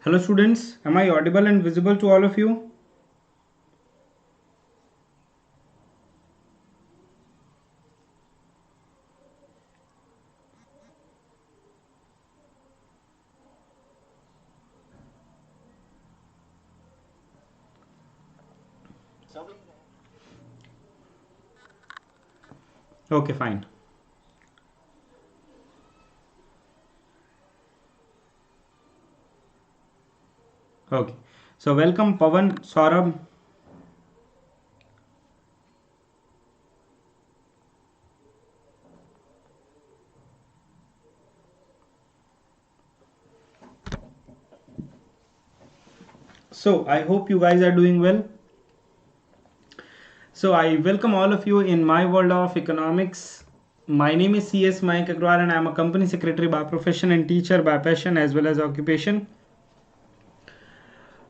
Hello students, am I audible and visible to all of you? Okay, fine. Okay. So welcome Pavan, Saurabh. So I hope you guys are doing well. So I welcome all of you in my world of economics. My name is CS Mike Agrawal and I am a company secretary by profession and teacher by passion as well as occupation.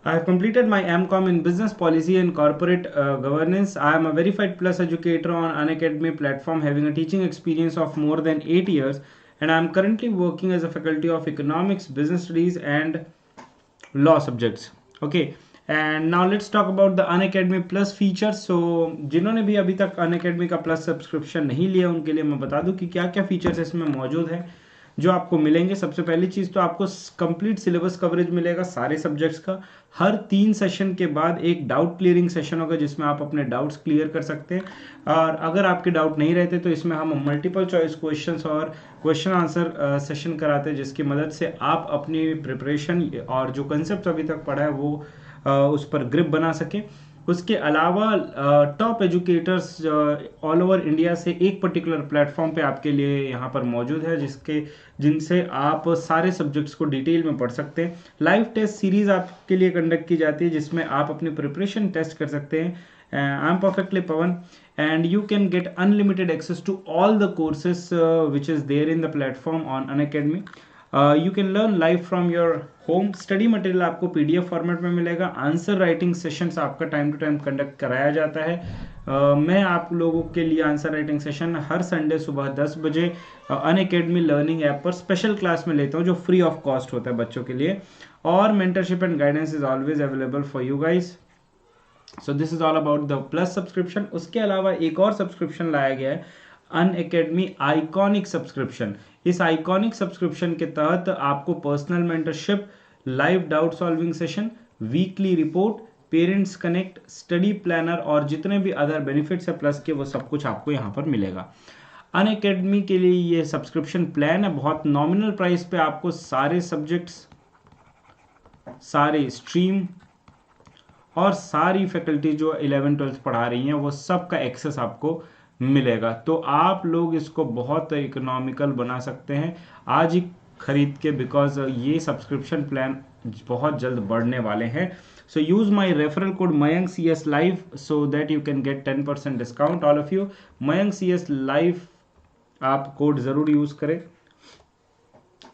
I have completed my MCOM in Business Policy and Corporate Governance. I am a verified plus educator on Unacademy platform having a teaching experience of more than 8 years, and I am currently working as a faculty of Economics, Business Studies and Law subjects. Okay, and now let's talk about the Unacademy Plus features. So जिन्होंने भी अभी तक Unacademy का Plus subscription नहीं लिया उनके लिए मैं बता दूं कि क्या क्या फीचर्स इसमें मौजूद हैं जो आपको मिलेंगे। सबसे पहली चीज़ तो आपको कंप्लीट सिलेबस कवरेज मिलेगा सारे सब्जेक्ट्स का। हर 3 सेशन के बाद एक डाउट क्लियरिंग सेशन होगा जिसमें आप अपने डाउट्स क्लियर कर सकते हैं, और अगर आपके डाउट नहीं रहते तो इसमें हम मल्टीपल चॉइस क्वेश्चंस और क्वेश्चन आंसर सेशन कराते हैं जिसकी मदद से आप अपनी प्रिपरेशन और जो कंसेप्ट अभी तक पढ़ा है वो उस पर ग्रिप बना सकें। उसके अलावा top educators all over India से एक पर्टिकुलर प्लेटफॉर्म पे आपके लिए यहाँ पर मौजूद है जिनसे आप सारे सब्जेक्ट्स को डिटेल में पढ़ सकते हैं। लाइव टेस्ट सीरीज आपके लिए कंडक्ट की जाती है जिसमें आप अपनी प्रिपरेशन टेस्ट कर सकते हैं। I am perfectly Pawan and you can get unlimited access to all the courses which is there in the platform on Unacademy. You can learn live from your home. Study material आपको PDF format में मिलेगा। Answer writing sessions आपका time to time conduct कराया जाता है। मैं आप लोगों के लिए आंसर राइटिंग सेशन हर संडे सुबह 10 बजे अनअकैडमी लर्निंग ऐप पर स्पेशल क्लास में लेता हूँ जो फ्री ऑफ कॉस्ट होता है बच्चों के लिए, और mentorship and guidance is always available for you guys. So this is all about the plus subscription. उसके अलावा एक और सब्सक्रिप्शन लाया गया है, अनअकैडमी आइकॉनिक सब्सक्रिप्शन। इस आइकॉनिक सब्सक्रिप्शन के तहत आपको personal mentorship, live doubt solving session, weekly report, parents connect, study planner और जितने भी अदर बेनिफिट्स है प्लस के वो सब कुछ आपको यहाँ पर मिलेगा। अनअकैडमी के लिए ये सब्सक्रिप्शन प्लान है, बहुत नॉमिनल प्राइस पे आपको सारे सब्जेक्ट्स, सारे स्ट्रीम और सारी फैकल्टी जो 11-12 पढ़ा रही हैं वो सब का एक्सेस आपको मिलेगा। तो आप लोग इसको बहुत इकोनॉमिकल बना सकते हैं आज ही खरीद के, बिकॉज ये सब्सक्रिप्शन प्लान बहुत जल्द बढ़ने वाले हैं। So use my referral code Mayank CS live so that you can get 10% discount. All of you Mayank CS live आप कोड जरूर यूज करें।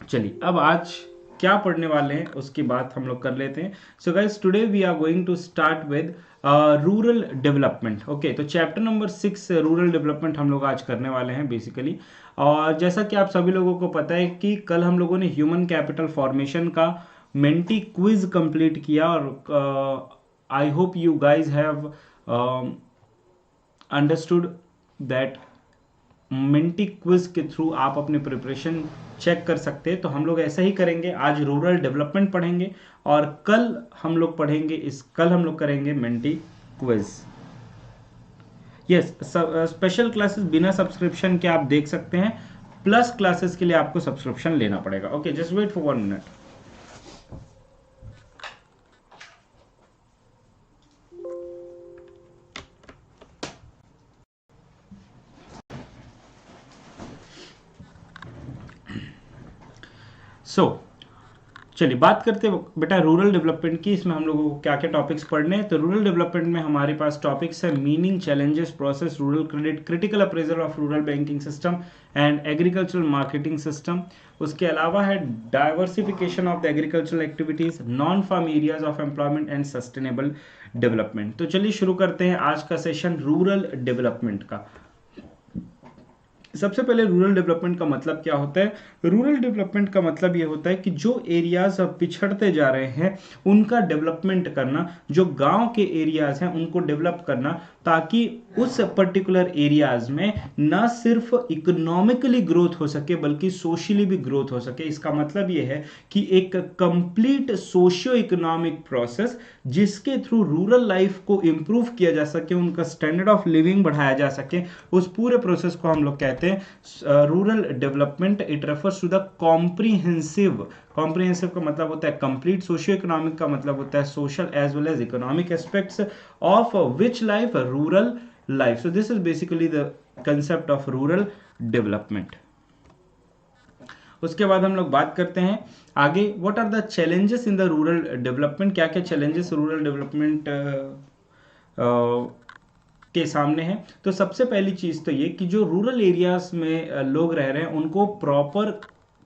चलिए अब आज क्या पढ़ने वाले हैं उसकी बात हम लोग कर लेते हैं। So guys today we are going to start with rural development. Okay, तो चैप्टर नंबर 6 रूरल डेवलपमेंट हम लोग आज करने वाले हैं बेसिकली। और जैसा कि आप सभी लोगों को पता है कि कल हम लोगों ने ह्यूमन कैपिटल फॉर्मेशन का मेंटी क्विज कंप्लीट किया, और I hope you guys have understood that Menti quiz के थ्रू आप अपनी प्रिपरेशन चेक कर सकते हैं। तो हम लोग ऐसा ही करेंगे, आज रूरल डेवलपमेंट पढ़ेंगे और कल हम लोग करेंगे Menti quiz. Yes, special classes बिना सब्सक्रिप्शन के आप देख सकते हैं, प्लस क्लासेस के लिए आपको सब्सक्रिप्शन लेना पड़ेगा। Okay, just wait for 1 minute. चलिए बात करते हैं बेटा रूरल डेवलपमेंट की। इसमें हम लोगों को क्या क्या टॉपिक्स पढ़ने हैं। तो रूरल डेवलपमेंट में हमारे पास टॉपिक्स है meaning, challenges, process, rural credit, critical appraisal of rural banking system and agricultural marketing system. उसके अलावा है diversification of the agricultural activities, non farm areas of employment and sustainable development. तो चलिए शुरू करते हैं आज का सेशन रूरल डेवलपमेंट का। सबसे पहले रूरल डेवलपमेंट का मतलब क्या होता है? रूरल डेवलपमेंट का मतलब ये होता है कि जो एरियाज अब पिछड़ते जा रहे हैं उनका डेवलपमेंट करना, जो गांव के एरियाज हैं उनको डेवलप करना, ताकि उस पर्टिकुलर एरियाज में न सिर्फ इकोनॉमिकली ग्रोथ हो सके बल्कि सोशली भी ग्रोथ हो सके। इसका मतलब ये है कि एक कंप्लीट सोशियो इकोनॉमिक प्रोसेस जिसके थ्रू रूरल लाइफ को इंप्रूव किया जा सके, उनका स्टैंडर्ड ऑफ लिविंग बढ़ाया जा सके, उस पूरे प्रोसेस को हम लोग कहते हैं rural development. It refers to the comprehensive, comprehensive का मतलब होता है कंप्लीट, सोशियो इकोनॉमिक का मतलब होता है social as well as economic aspects of which life, rural life. So this is basically the concept of rural development. उसके बाद हम लोग बात करते हैं आगे, what are the challenges in the rural development, क्या क्या चैलेंजेस रूरल डेवलपमेंट के सामने है। तो सबसे पहली चीज तो ये कि जो रूरल एरियाज में लोग रह रहे हैं उनको प्रॉपर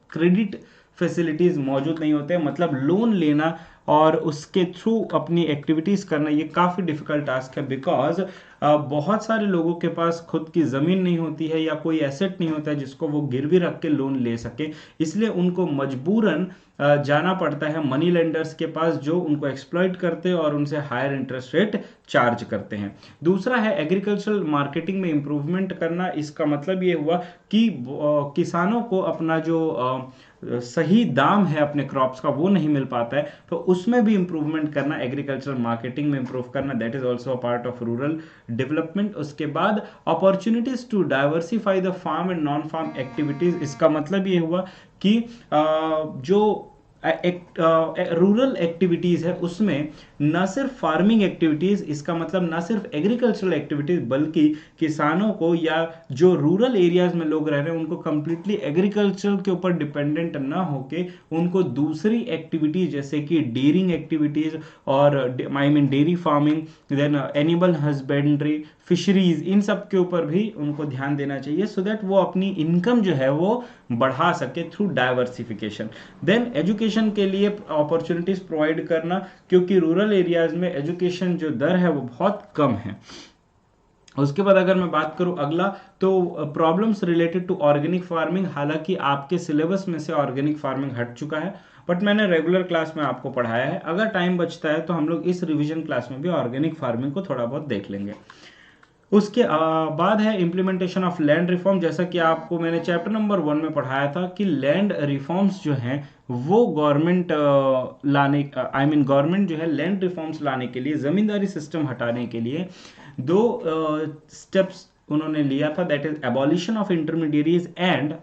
क्रेडिट फैसिलिटीज मौजूद नहीं होते हैं, मतलब लोन लेना और उसके थ्रू अपनी एक्टिविटीज करना ये काफी डिफिकल्ट टास्क है, बिकॉज बहुत सारे लोगों के पास खुद की जमीन नहीं होती है या कोई एसेट नहीं होता है जिसको वो गिरवी रख के लोन ले सके, इसलिए उनको मजबूरन जाना पड़ता है मनी लेंडर्स के पास जो उनको एक्सप्लॉइट करते हैं और उनसे हायर इंटरेस्ट रेट चार्ज करते हैं। दूसरा है एग्रीकल्चरल मार्केटिंग में इंप्रूवमेंट करना। इसका मतलब ये हुआ कि किसानों को अपना जो सही दाम है अपने क्रॉप्स का वो नहीं मिल पाता है, तो उसमें भी इंप्रूवमेंट करना, एग्रीकल्चरल मार्केटिंग में इंप्रूव करना, that is also a part of rural development. उसके बाद opportunities to diversify the farm and non farm activities. इसका मतलब ये हुआ कि जो रूरल एक्टिविटीज है उसमें न सिर्फ फार्मिंग एक्टिविटीज, इसका मतलब न सिर्फ एग्रीकल्चरल एक्टिविटीज, बल्कि किसानों को या जो रूरल एरियाज में लोग रह रहे हैं उनको कंप्लीटली एग्रीकल्चर के ऊपर डिपेंडेंट ना होके उनको दूसरी एक्टिविटीज जैसे कि डेयरिंग एक्टिविटीज और I mean dairy farming, then animal husbandry, fisheries, इन सब के ऊपर भी उनको ध्यान देना चाहिए, सो दैट वो अपनी इनकम जो है वो बढ़ा सके थ्रू डाइवर्सिफिकेशन। देन एजुकेशन के लिए अपॉर्चुनिटीज प्रोवाइड करना, क्योंकि रूरल एरियाज में एजुकेशन जो दर है वो बहुत कम है। उसके बाद अगर मैं बात करूं अगला, तो problems related to organic farming. हालांकि आपके सिलेबस में से ऑर्गेनिक फार्मिंग हट चुका है, बट मैंने रेगुलर क्लास में आपको पढ़ाया है। अगर टाइम बचता है तो हम लोग इस रिवीजन क्लास में भी ऑर्गेनिक फार्मिंग को थोड़ा बहुत देख लेंगे। उसके बाद है इम्प्लीमेंटेशन ऑफ लैंड रिफॉर्म। जैसा कि आपको मैंने चैप्टर नंबर 1 में पढ़ाया था कि लैंड रिफॉर्म्स जो हैं वो गवर्नमेंट लाने, आई मीन गवर्नमेंट जो है लैंड रिफॉर्म्स लाने के लिए, जमींदारी सिस्टम हटाने के लिए दो स्टेप्स उन्होंने लिया था, that is abolition of intermediaries and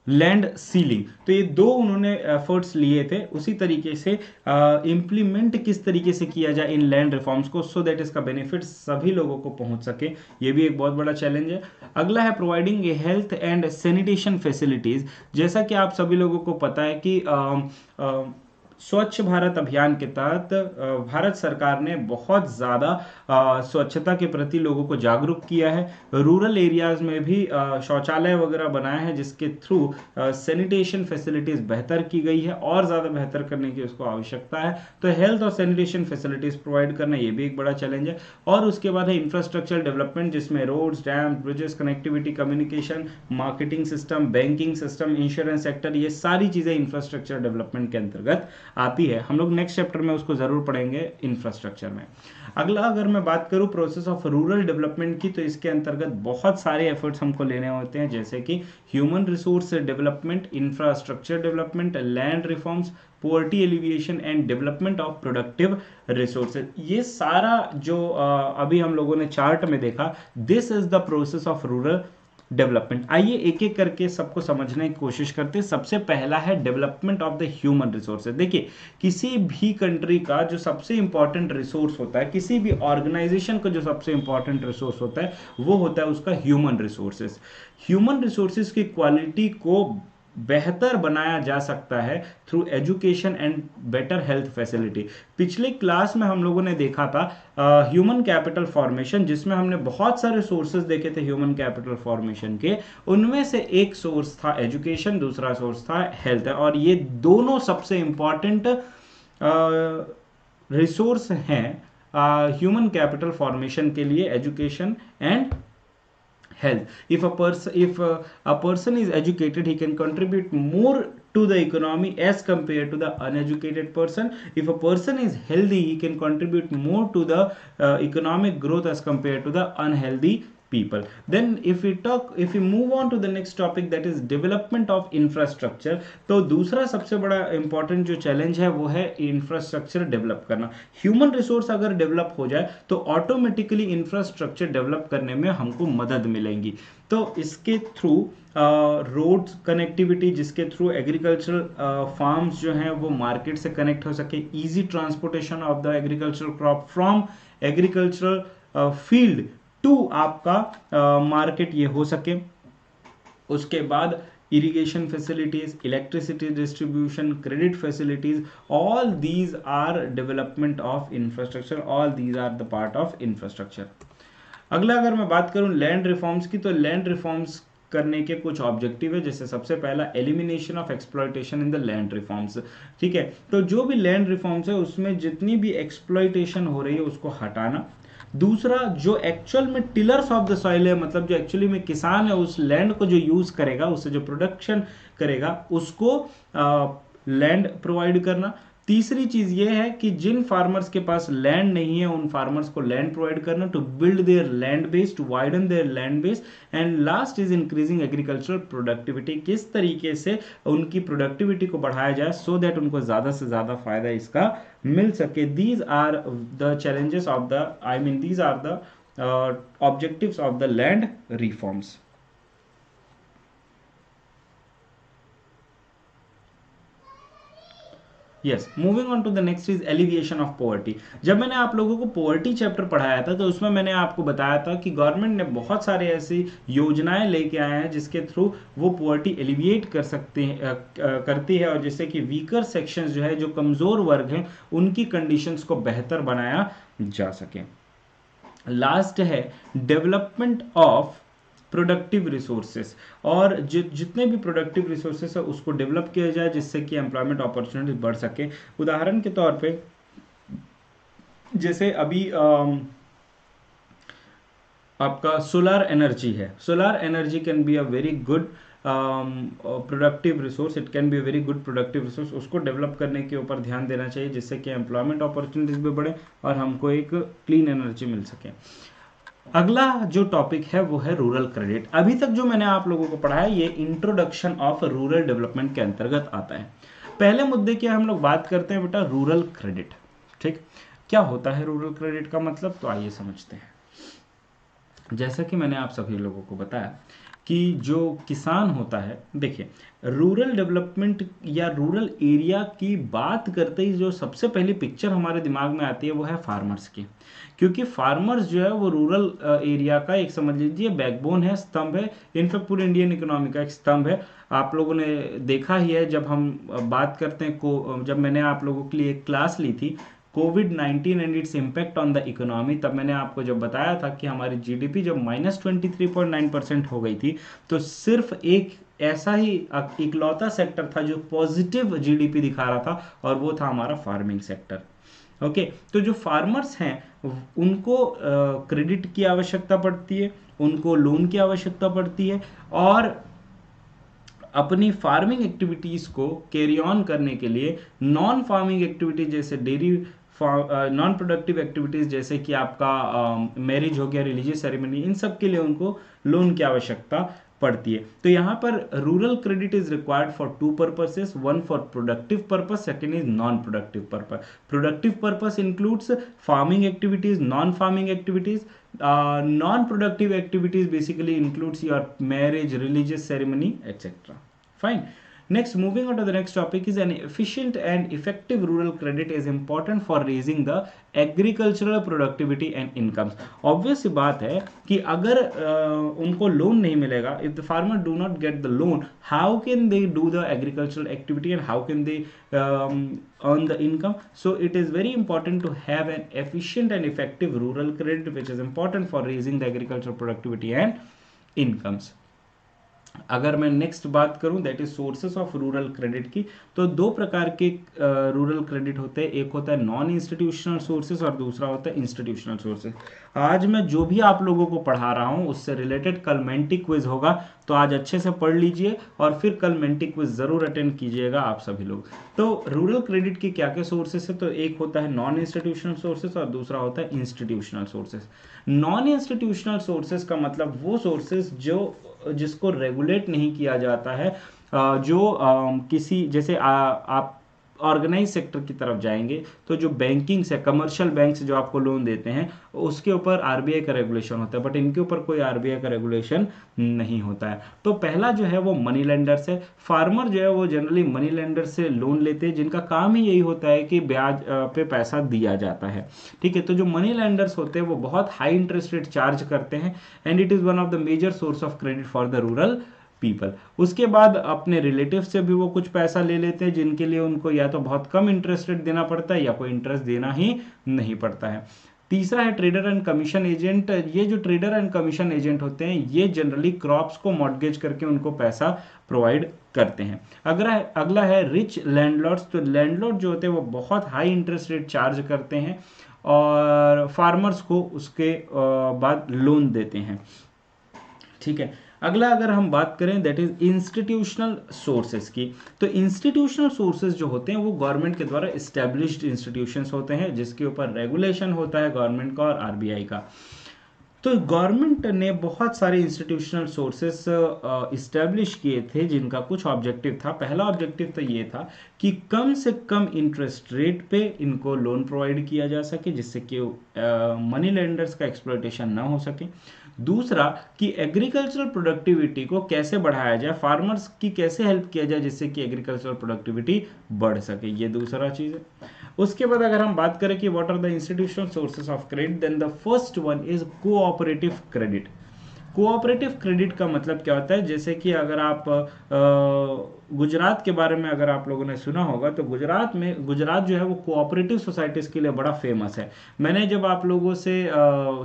land ceiling. तो ये दो उन्होंने एफर्ट्स लिए थे। उसी तरीके से इम्प्लीमेंट किस तरीके से किया जाए इन लैंड रिफॉर्म्स को, सो दैट इसका बेनिफिट सभी लोगों को पहुंच सके, ये भी एक बहुत बड़ा चैलेंज है। अगला है providing health and sanitation facilities. जैसा कि आप सभी लोगों को पता है कि स्वच्छ भारत अभियान के तहत भारत सरकार ने बहुत ज़्यादा स्वच्छता के प्रति लोगों को जागरूक किया है। रूरल एरियाज में भी शौचालय वगैरह बनाए हैं जिसके थ्रू सैनिटेशन फैसिलिटीज़ बेहतर की गई है, और ज़्यादा बेहतर करने की उसको आवश्यकता है। तो हेल्थ और सैनिटेशन फैसिलिटीज़ प्रोवाइड करना ये भी एक बड़ा चैलेंज है। और उसके बाद है इंफ्रास्ट्रक्चर डेवलपमेंट, जिसमें roads, dam, bridges, connectivity, communication, marketing system, banking system, insurance sector, ये सारी चीज़ें इंफ्रास्ट्रक्चर डेवलपमेंट के अंतर्गत आती है। हम लोग नेक्स्ट चैप्टर में उसको जरूर पढ़ेंगे इंफ्रास्ट्रक्चर में। अगला अगर मैं बात करूं प्रोसेस ऑफ रूरल डेवलपमेंट की, तो इसके अंतर्गत बहुत सारे एफर्ट्स हमको लेने होते हैं, जैसे कि human resource development, infrastructure development, land reforms, poverty alleviation and development of productive resources. ये सारा जो अभी हम लोगों ने चार्ट में देखा, this is the process of rural development. आइए एक एक करके सबको समझने की कोशिश करते हैं। सबसे पहला है development of the human resources. देखिए, किसी भी कंट्री का जो सबसे इंपॉर्टेंट रिसोर्स होता है, किसी भी ऑर्गेनाइजेशन का जो सबसे इंपॉर्टेंट रिसोर्स होता है, वो होता है उसका ह्यूमन रिसोर्सेज। ह्यूमन रिसोर्सेज की क्वालिटी को बेहतर बनाया जा सकता है through education and better health facility. पिछले क्लास में हम लोगों ने देखा था ह्यूमन कैपिटल फॉर्मेशन, जिसमें हमने बहुत सारे सोर्सेज देखे थे ह्यूमन कैपिटल फॉर्मेशन के। उनमें से एक सोर्स था एजुकेशन, दूसरा सोर्स था हेल्थ, और ये दोनों सबसे इंपॉर्टेंट रिसोर्स हैं ह्यूमन कैपिटल फॉर्मेशन के लिए, education and health. If a person is educated, he can contribute more to the economy as compared to the uneducated person. If a person is healthy, he can contribute more to the economic growth as compared to the unhealthy people. Then if we move on to the next topic, that is development of infrastructure. तो दूसरा सबसे बड़ा important जो challenge है वो है infrastructure develop करना. Human resource अगर डेवलप हो जाए तो ऑटोमेटिकली इंफ्रास्ट्रक्चर डेवलप करने में हमको मदद मिलेगी. तो इसके थ्रू रोड कनेक्टिविटी, जिसके थ्रू एग्रीकल्चरल फार्म्स जो हैं वो मार्केट से कनेक्ट हो सके, easy transportation of the agricultural crop from agricultural field to आपका मार्केट ये हो सके. उसके बाद irrigation facilities, electricity distribution, credit facilities, all these are development of infrastructure, all these are the part of infrastructure. अगला अगर मैं बात करूं लैंड रिफॉर्म्स की, तो लैंड रिफॉर्म्स करने के कुछ ऑब्जेक्टिव है. जैसे सबसे पहला elimination of exploitation in the land reforms. ठीक है, तो जो भी लैंड रिफॉर्म्स है उसमें जितनी भी एक्सप्लॉयटेशन हो रही है उसको हटाना. दूसरा, जो एक्चुअल में टिलर्स ऑफ द सॉइल है, मतलब जो एक्चुअली में किसान है उस लैंड को जो यूज करेगा, उससे जो प्रोडक्शन करेगा, उसको लैंड प्रोवाइड करना. तीसरी चीज ये है कि जिन फार्मर्स के पास लैंड नहीं है उन फार्मर्स को लैंड प्रोवाइड करना, to build their land base, to widen their land base. And last is increasing agricultural productivity. किस तरीके से उनकी प्रोडक्टिविटी को बढ़ाया जाए सो दैट उनको ज्यादा से ज्यादा फायदा इसका मिल सके. These are the challenges of the these are the objectives of the land reforms. Yes, moving on to the next is alleviation of poverty. जब मैंने आप लोगों को पॉवर्टी चैप्टर पढ़ाया था तो उसमें मैंने आपको बताया था कि गवर्नमेंट ने बहुत सारे ऐसी योजनाएं लेके आए हैं जिसके थ्रू वो पॉवर्टी एलिविएट कर सकते हैं, करती है, और जिससे कि वीकर सेक्शंस जो है, जो कमजोर वर्ग हैं, उनकी कंडीशंस को बेहतर बनाया जा सके. लास्ट है डेवलपमेंट ऑफ प्रोडक्टिव रिसोर्सेस, और जितने भी प्रोडक्टिव रिसोर्सेस है उसको डेवलप किया जाए जिससे कि एम्प्लॉयमेंट अपॉर्चुनिटी बढ़ सके. उदाहरण के तौर पे जैसे अभी आपका सोलर एनर्जी है. Solar energy can be a very good productive resource, it can be a very good productive resource. उसको डेवलप करने के ऊपर ध्यान देना चाहिए जिससे कि एम्प्लॉयमेंट अपॉर्चुनिटीज भी बढ़े और हमको एक क्लीन एनर्जी मिल सके. अगला जो टॉपिक है वो है रूरल क्रेडिट. अभी तक जो मैंने आप लोगों को पढ़ा है ये इंट्रोडक्शन ऑफ रूरल डेवलपमेंट के अंतर्गत आता है. पहले मुद्दे की हम लोग बात करते हैं बेटा रूरल क्रेडिट. ठीक, क्या होता है रूरल क्रेडिट का मतलब, तो आइए समझते हैं. जैसा कि मैंने आप सभी लोगों को बताया कि जो किसान होता है, देखिए रूरल डेवलपमेंट या रूरल एरिया की बात करते ही जो सबसे पहली पिक्चर हमारे दिमाग में आती है वो है फार्मर्स की. क्योंकि फार्मर्स जो है वो रूरल एरिया का एक समझ लीजिए बैकबोन है, स्तंभ है, इनफैक्ट पूरे इंडियन इकोनॉमी का एक स्तंभ है. आप लोगों ने देखा ही है जब हम बात करते हैं जब मैंने आप लोगों के लिए एक क्लास ली थी कोविड-19 and its impact on the economy, तब मैंने आपको जब बताया था कि हमारी जीडीपी जब -23.9% हो गई थी तो सिर्फ एक ऐसा ही इकलौता सेक्टर था जो पॉजिटिव जीडीपी दिखा रहा था और वो था हमारा फार्मिंग सेक्टर. ओके, तो जो फार्मर्स हैं उनको क्रेडिट की आवश्यकता पड़ती है, उनको लोन की आवश्यकता पड़ती है, और अपनी फार्मिंग एक्टिविटीज को कैरी ऑन करने के लिए नॉन फार्मिंग एक्टिविटीज जैसे डेयरी, नॉन प्रोडक्टिव एक्टिविटीज जैसे कि आपका मैरिज हो गया, रिलीजियस सेरेमनी, इन सब के लिए उनको लोन की आवश्यकता पड़ती है. तो यहाँ पर rural credit is required for to purposes, one for productive purpose, second is non productive purpose. Productive purpose includes farming activities, non farming activities. Non-productive activities basically includes your marriage, religious ceremony, etc. Fine. Next, moving on to the next topic is an efficient and effective rural credit is important for raising the agricultural productivity and incomes. Obvious बात है कि अगर उनको loan नहीं मिलेगा, if the farmer do not get the loan, how can they do the agricultural activity and how can they earn the income? So it is very important to have an efficient and effective rural credit which is important for raising the agricultural productivity and incomes. अगर मैं next बात करूं that is sources of rural credit की, तो दो प्रकार के rural credit होते हैं, एक होता है नॉन इंस्टीट्यूशनल सोर्सेस और दूसरा होता है इंस्टीट्यूशनल सोर्सेस। आज मैं जो भी आप लोगों को पढ़ा रहा हूं उससे रिलेटेड कल मेंटी क्विज होगा, तो आज अच्छे से पढ़ लीजिए और फिर कल मेंटी क्विज जरूर अटेंड कीजिएगा आप सभी लोग। तो रूरल क्रेडिट के क्या क्या सोर्सेस है, तो एक होता है नॉन इंस्टीट्यूशनल सोर्सेस और दूसरा होता है institutional sources. Non institutional sources का मतलब वो सोर्सेस जो जिसको रेगुलेट नहीं किया जाता है, जो किसी जैसे आप ऑर्गेनाइज सेक्टर की तरफ जाएंगे तो जो बैंकिंग्स है, कमर्शियल बैंक्स जो आपको लोन देते हैं उसके ऊपर आरबीआई का रेगुलेशन होता है, बट इनके ऊपर कोई आरबीआई का रेगुलेशन नहीं होता है। तो पहला जो है वो मनी लेंडर्स है। फार्मर जो है वो जनरली मनी लेंडर से लोन लेते हैं, जिनका काम ही यही होता है कि ब्याज पे पैसा दिया जाता है। ठीक है, तो जो मनी लेंडर्स होते हैं वो बहुत हाई इंटरेस्ट रेट चार्ज करते हैं and it is one of the major source of credit for the rural people. उसके बाद अपने रिलेटिव से भी वो कुछ पैसा ले लेते हैं, जिनके लिए उनको या तो बहुत कम इंटरेस्ट रेट देना पड़ता है या कोई इंटरेस्ट देना ही नहीं पड़ता है। तीसरा है ट्रेडर एंड कमीशन एजेंट। ये जो ट्रेडर एंड कमीशन एजेंट होते हैं ये जनरली क्रॉप्स को मॉर्गेज करके उनको पैसा प्रोवाइड करते हैं। अगला है रिच लैंडलॉर्ड्स। तो लैंडलॉर्ड जो होते हैं वो बहुत हाई इंटरेस्ट रेट चार्ज करते हैं और फार्मर्स को उसके बाद लोन देते हैं। ठीक है, अगला अगर हम बात करें दैट इज इंस्टीट्यूशनल सोर्सेज की, तो इंस्टीट्यूशनल सोर्सेज जो होते हैं वो गवर्नमेंट के द्वारा एस्टेब्लिश्ड इंस्टीट्यूशंस होते हैं, जिसके ऊपर रेगुलेशन होता है गवर्नमेंट का और आरबीआई का। तो गवर्नमेंट ने बहुत सारे इंस्टीट्यूशनल सोर्सेस इस्टेब्लिश किए थे, जिनका कुछ ऑब्जेक्टिव था। पहला ऑब्जेक्टिव तो ये था कि कम से कम इंटरेस्ट रेट पे इनको लोन प्रोवाइड किया जा सके, जिससे कि मनी लेंडर्स का एक्सप्लॉयटेशन ना हो सके। दूसरा कि एग्रीकल्चरल प्रोडक्टिविटी को कैसे बढ़ाया जाए, फार्मर्स की कैसे हेल्प किया जाए जिससे कि एग्रीकल्चरल प्रोडक्टिविटी बढ़ सके, ये दूसरा चीज है। उसके बाद अगर हम बात करें कि what are the institutional sources of credit, then the first one is cooperative credit. Cooperative credit का मतलब क्या होता है, जैसे कि अगर आप गुजरात के बारे में अगर आप लोगों ने सुना होगा तो गुजरात जो है वो कोऑपरेटिव सोसाइटीज के लिए बड़ा फेमस है। मैंने जब आप लोगों से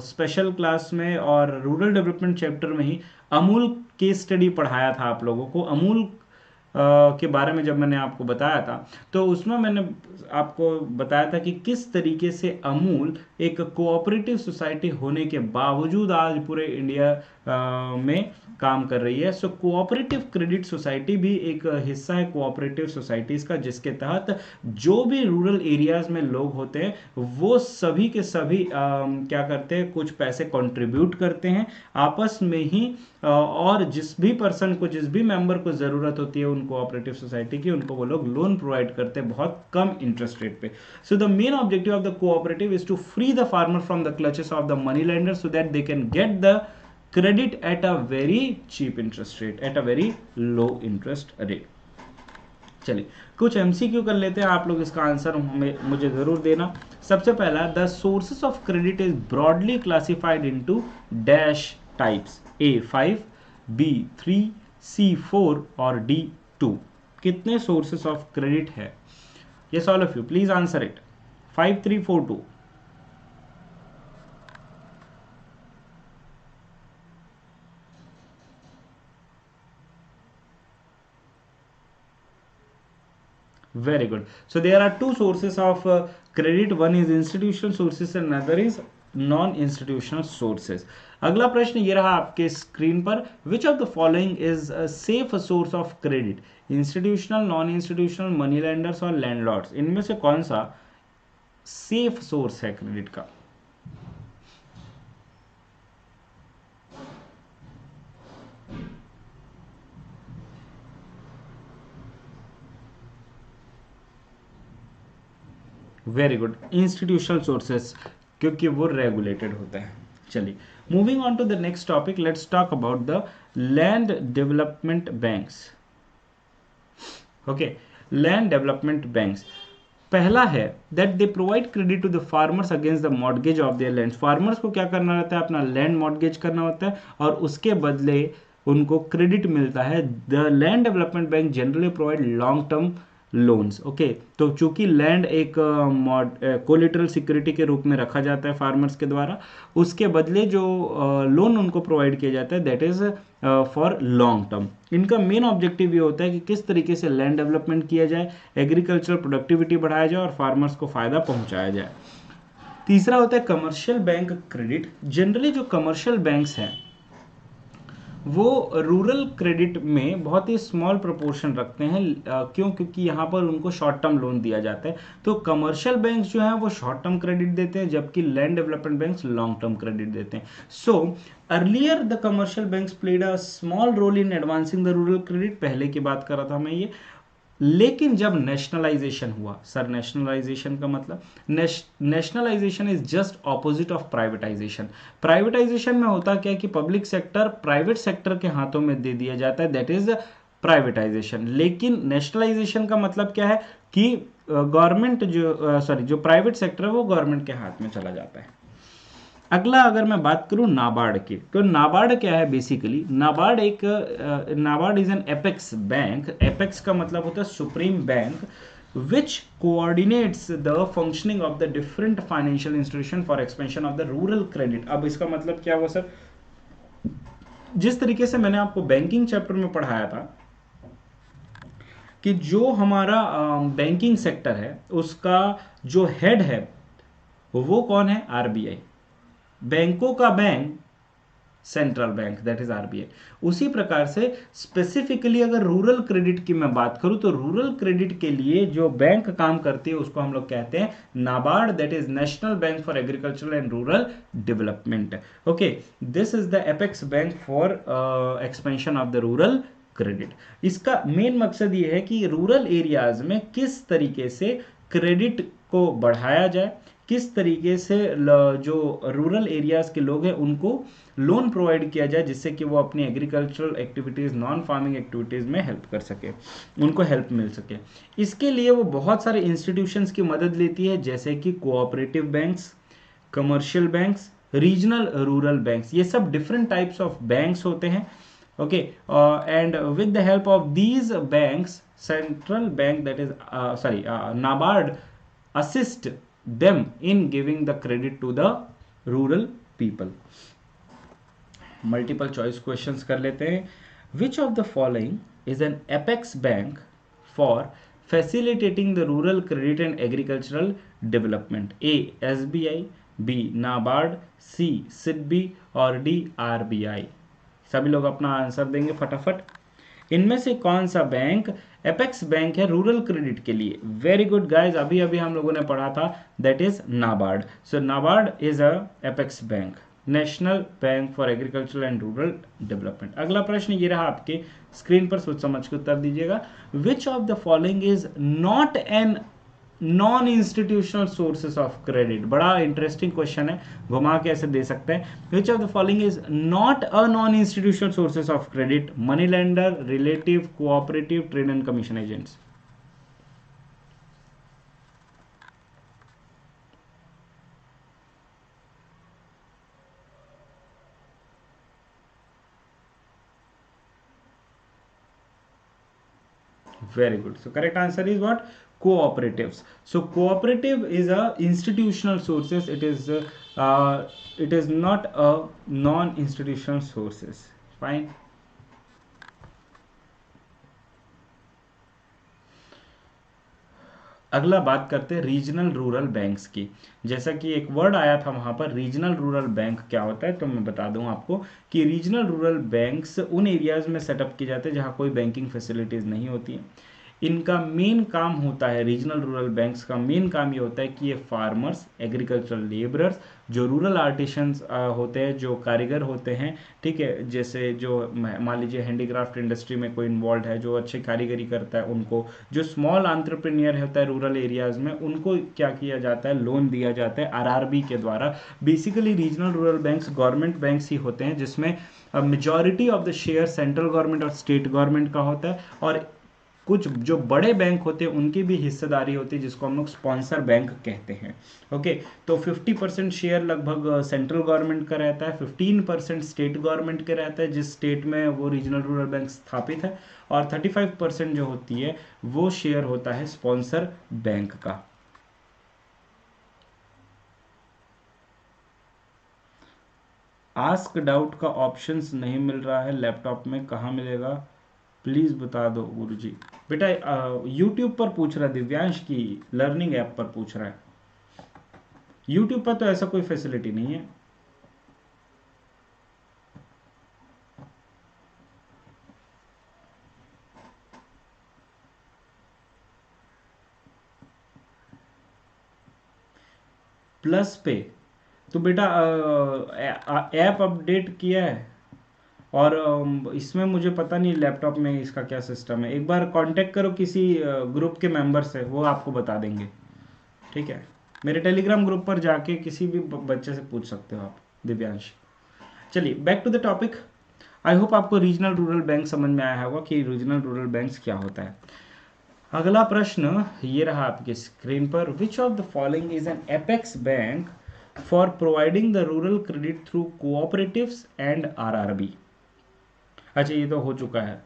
स्पेशल क्लास में और रूरल डेवलपमेंट चैप्टर में ही अमूल केस स्टडी पढ़ाया था आप लोगों को, अमूल के बारे में जब मैंने आपको बताया था तो उसमें मैंने आपको बताया था कि किस तरीके से अमूल एक कोऑपरेटिव सोसाइटी होने के बावजूद आज पूरे इंडिया में काम कर रही है। सो कोऑपरेटिव क्रेडिट सोसाइटी भी एक हिस्सा है कोऑपरेटिव सोसाइटीज का, जिसके तहत जो भी रूरल एरियाज में लोग होते हैं वो सभी के सभी क्या करते हैं, कुछ पैसे कंट्रीब्यूट करते हैं आपस में ही, और जिस भी पर्सन को, जिस भी मेंबर को जरूरत होती है उन कोऑपरेटिव सोसाइटी की, उनको वो लोग लोन प्रोवाइड करते हैं बहुत कम इंटरेस्ट रेट पे। So the main objective of the cooperative is to free the farmer from the clutches of the money lender so that they can get the credit at a very cheap interest rate, at a very low interest rate। चलिए कुछ MCQ कर लेते हैं, आप लोग इसका answer मुझे जरूर देना। सबसे पहला, the sources of credit is broadly classified into dash types, A5, B3, C4 और D2। कितने सोर्सेस ऑफ क्रेडिट है? Yes all of you please answer it. 5, 3, 4, 2। Very good. So there are two sources of credit. One is institutional sources and another is non-institutional sources. अगला प्रश्न ये रहा आपके screen पर, which of the following is a safe source of credit? Institutional, non-institutional, money lenders और landlords, इनमें से कौन सा सेफ सोर्स है क्रेडिट का? वेरी गुड, इंस्टीट्यूशनल सोर्सेस, क्योंकि वो रेगुलेटेड होता है। चलिए moving on to the next topic, let's talk about the land development banks. Okay, land development banks, पहला है that they provide credit to the farmers against the mortgage of their land. Farmers को क्या करना रहता है, अपना land mortgage करना होता है और उसके बदले उनको क्रेडिट मिलता है। The land development bank generally provide long term loans. Okay, तो चूंकि लैंड एक कोलेटरल सिक्योरिटी के रूप में रखा जाता है फार्मर्स के द्वारा, उसके बदले जो लोन उनको प्रोवाइड किया जाता है that is for long term. इनका मेन ऑब्जेक्टिव ये होता है कि किस तरीके से लैंड डेवलपमेंट किया जाए, एग्रीकल्चरल प्रोडक्टिविटी बढ़ाया जाए और फार्मर्स को फायदा पहुंचाया जाए। तीसरा होता है कमर्शियल बैंक क्रेडिट। जनरली जो कमर्शियल बैंक्स हैं वो रूरल क्रेडिट में बहुत ही स्मॉल प्रोपोर्शन रखते हैं। क्यों? क्योंकि यहाँ पर उनको शॉर्ट टर्म लोन दिया जाता है। तो कमर्शियल बैंक्स जो हैं वो शॉर्ट टर्म क्रेडिट देते हैं, जबकि land development banks long term credit देते हैं। So earlier the commercial banks played a small role in advancing the rural credit, पहले की बात कर रहा था मैं ये। लेकिन जब नेशनलाइजेशन हुआ, सर नेशनलाइजेशन का मतलब, nationalisation is just opposite of privatisation. Privatisation में होता क्या है कि पब्लिक सेक्टर प्राइवेट सेक्टर के हाथों में दे दिया जाता है, दैट इज प्राइवेटाइजेशन। लेकिन नेशनलाइजेशन का मतलब क्या है कि गवर्नमेंट जो प्राइवेट सेक्टर है वो गवर्नमेंट के हाथ में चला जाता है। अगला अगर मैं बात करूं नाबार्ड की, तो नाबार्ड क्या है basically? NABARD is an apex bank. Apex का मतलब होता है supreme bank, which coordinates the functioning of the different financial institution for expansion of the rural credit। अब इसका मतलब क्या हुआ सर? जिस तरीके से मैंने आपको बैंकिंग चैप्टर में पढ़ाया था कि जो हमारा बैंकिंग सेक्टर है उसका जो हेड है वो कौन है? आरबीआई। बैंकों का bank central bank, that is RBI. उसी प्रकार से स्पेसिफिकली अगर रूरल क्रेडिट की मैं बात करूं तो रूरल क्रेडिट के लिए जो बैंक काम करती है उसको हम लोग कहते हैं NABARD, that is national bank for agricultural and rural development. Okay, this is the apex bank for expansion of the rural credit. इसका मेन मकसद ये है कि रूरल एरियाज में किस तरीके से क्रेडिट को बढ़ाया जाए, किस तरीके से जो रूरल एरियाज के लोग हैं उनको लोन प्रोवाइड किया जाए जिससे कि वो अपनी agricultural activities, non farming activities में हेल्प कर सके, उनको हेल्प मिल सके। इसके लिए वो बहुत सारे इंस्टीट्यूशंस की मदद लेती है, जैसे कि cooperative banks, commercial banks, regional rural banks. ये सब डिफरेंट टाइप्स ऑफ बैंक्स होते हैं। Okay, and with the help of these banks central bank, that is NABARD assist them in giving the credit to the rural people। Multiple choice questions कर लेते हैं। Which of the following is an apex bank for facilitating the rural credit and agricultural development? A SBI, B NABARD, C SIDBI और D RBI. सभी लोग अपना answer देंगे फटाफट। इनमें से कौन सा बैंक एपेक्स बैंक है रूरल क्रेडिट के लिए? वेरी गुड गाइज, अभी अभी हम लोगों ने पढ़ा था, that is NABARD. So NABARD is a apex bank, national bank for agriculture and rural development. अगला प्रश्न ये रहा, आपके स्क्रीन पर सोच समझ के उत्तर दीजिएगा। विच of the following is not an non institutional sources of credit? बड़ा इंटरेस्टिंग क्वेश्चन है, घुमा के ऐसे दे सकते हैं। Which of the following is not a non institutional sources of credit? Money lender, relative, cooperative, trade and commission agents. Very good. So correct answer is what? Cooperatives. So cooperative is a institutional sources. It is not a non-institutional sources. Fine. अगला बात करते हैं regional rural banks की। जैसा कि एक word आया था वहां पर, रीजनल रूरल बैंक क्या होता है, तो मैं बता दूं आपको कि रीजनल रूरल बैंक्स उन एरियाज में सेटअप किए जाते हैं जहां कोई बैंकिंग फैसिलिटीज नहीं होती हैं। इनका मेन काम होता है, रीजनल रूरल बैंक्स का मेन काम ये होता है कि ये फार्मर्स, एग्रीकल्चरल लेबरर्स, जो रूरल आर्टिशंस होते हैं, जो कारीगर होते हैं, ठीक है, जैसे जो मान लीजिए हैंडीक्राफ्ट इंडस्ट्री में कोई इन्वॉल्व है, जो अच्छी कारीगरी करता है, उनको, जो स्मॉल एंटरप्रेन्योर होता है रूरल एरियाज में, उनको क्या किया जाता है? लोन दिया जाता है आरआरबी के द्वारा। Basically regional rural banks government banks ही होते हैं जिसमें majority of the share central government और स्टेट गवर्नमेंट का होता है, और कुछ जो बड़े बैंक होते हैं उनकी भी हिस्सेदारी होती है, जिसको हम लोग स्पॉन्सर बैंक कहते हैं। ओके, तो 50% शेयर लगभग सेंट्रल गवर्नमेंट का रहता है, 15% स्टेट गवर्नमेंट का रहता है जिस स्टेट में वो रीजनल रूरल बैंक स्थापित है, और 35% जो होती है वो शेयर होता है स्पॉन्सर बैंक का। आस्क डाउट का ऑप्शंस नहीं मिल रहा है लैपटॉप में, कहाँ मिलेगा प्लीज बता दो गुरुजी। बेटा यूट्यूब पर पूछ रहा है, दिव्यांश की लर्निंग ऐप पर पूछ रहा है। यूट्यूब पर तो ऐसा कोई फैसिलिटी नहीं है। प्लस पे तो बेटा ऐप अपडेट किया है, और इसमें मुझे पता नहीं लैपटॉप में इसका क्या सिस्टम है। एक बार कांटेक्ट करो किसी ग्रुप के मेंबर से, वो आपको बता देंगे। ठीक है, मेरे टेलीग्राम ग्रुप पर जाके किसी भी बच्चे से पूछ सकते हो आप, दिव्यांश। चलिए back to the topic. I hope आपको रीजनल रूरल बैंक समझ में आया होगा कि रीजनल रूरल बैंक्स क्या होता है। अगला प्रश्न ये रहा आपके स्क्रीन पर, which of the following is an apex bank for providing the rural credit through cooperatives and RRB. अच्छा, ये तो हो चुका है।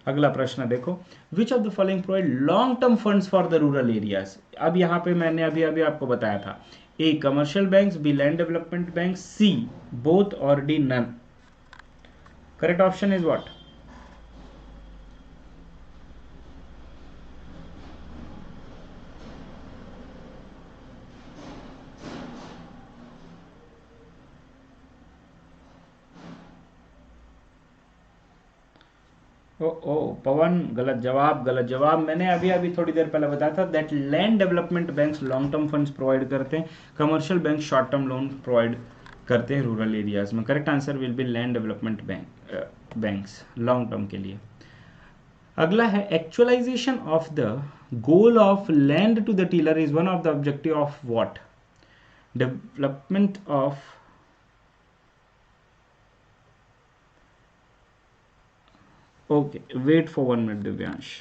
अगला प्रश्न देखो, which of the following provide long term funds for the rural areas. अब यहाँ पे मैंने अभी अभी आपको बताया था, A commercial banks, B land development bank, C both और D none. Correct option is what? ओ ओ पवन, गलत जवाब, गलत जवाब। मैंने अभी अभी थोड़ी देर पहले बताया था that land development banks long term funds provide करते हैं, commercial bank short term loan provide करते हैं रूरल एरियाज में। Correct answer will be land development banks long term के लिए। अगला है, actualization of the goal of land to the tiller is one of the objective of what? Development of, okay wait for 1 minute Divyansh.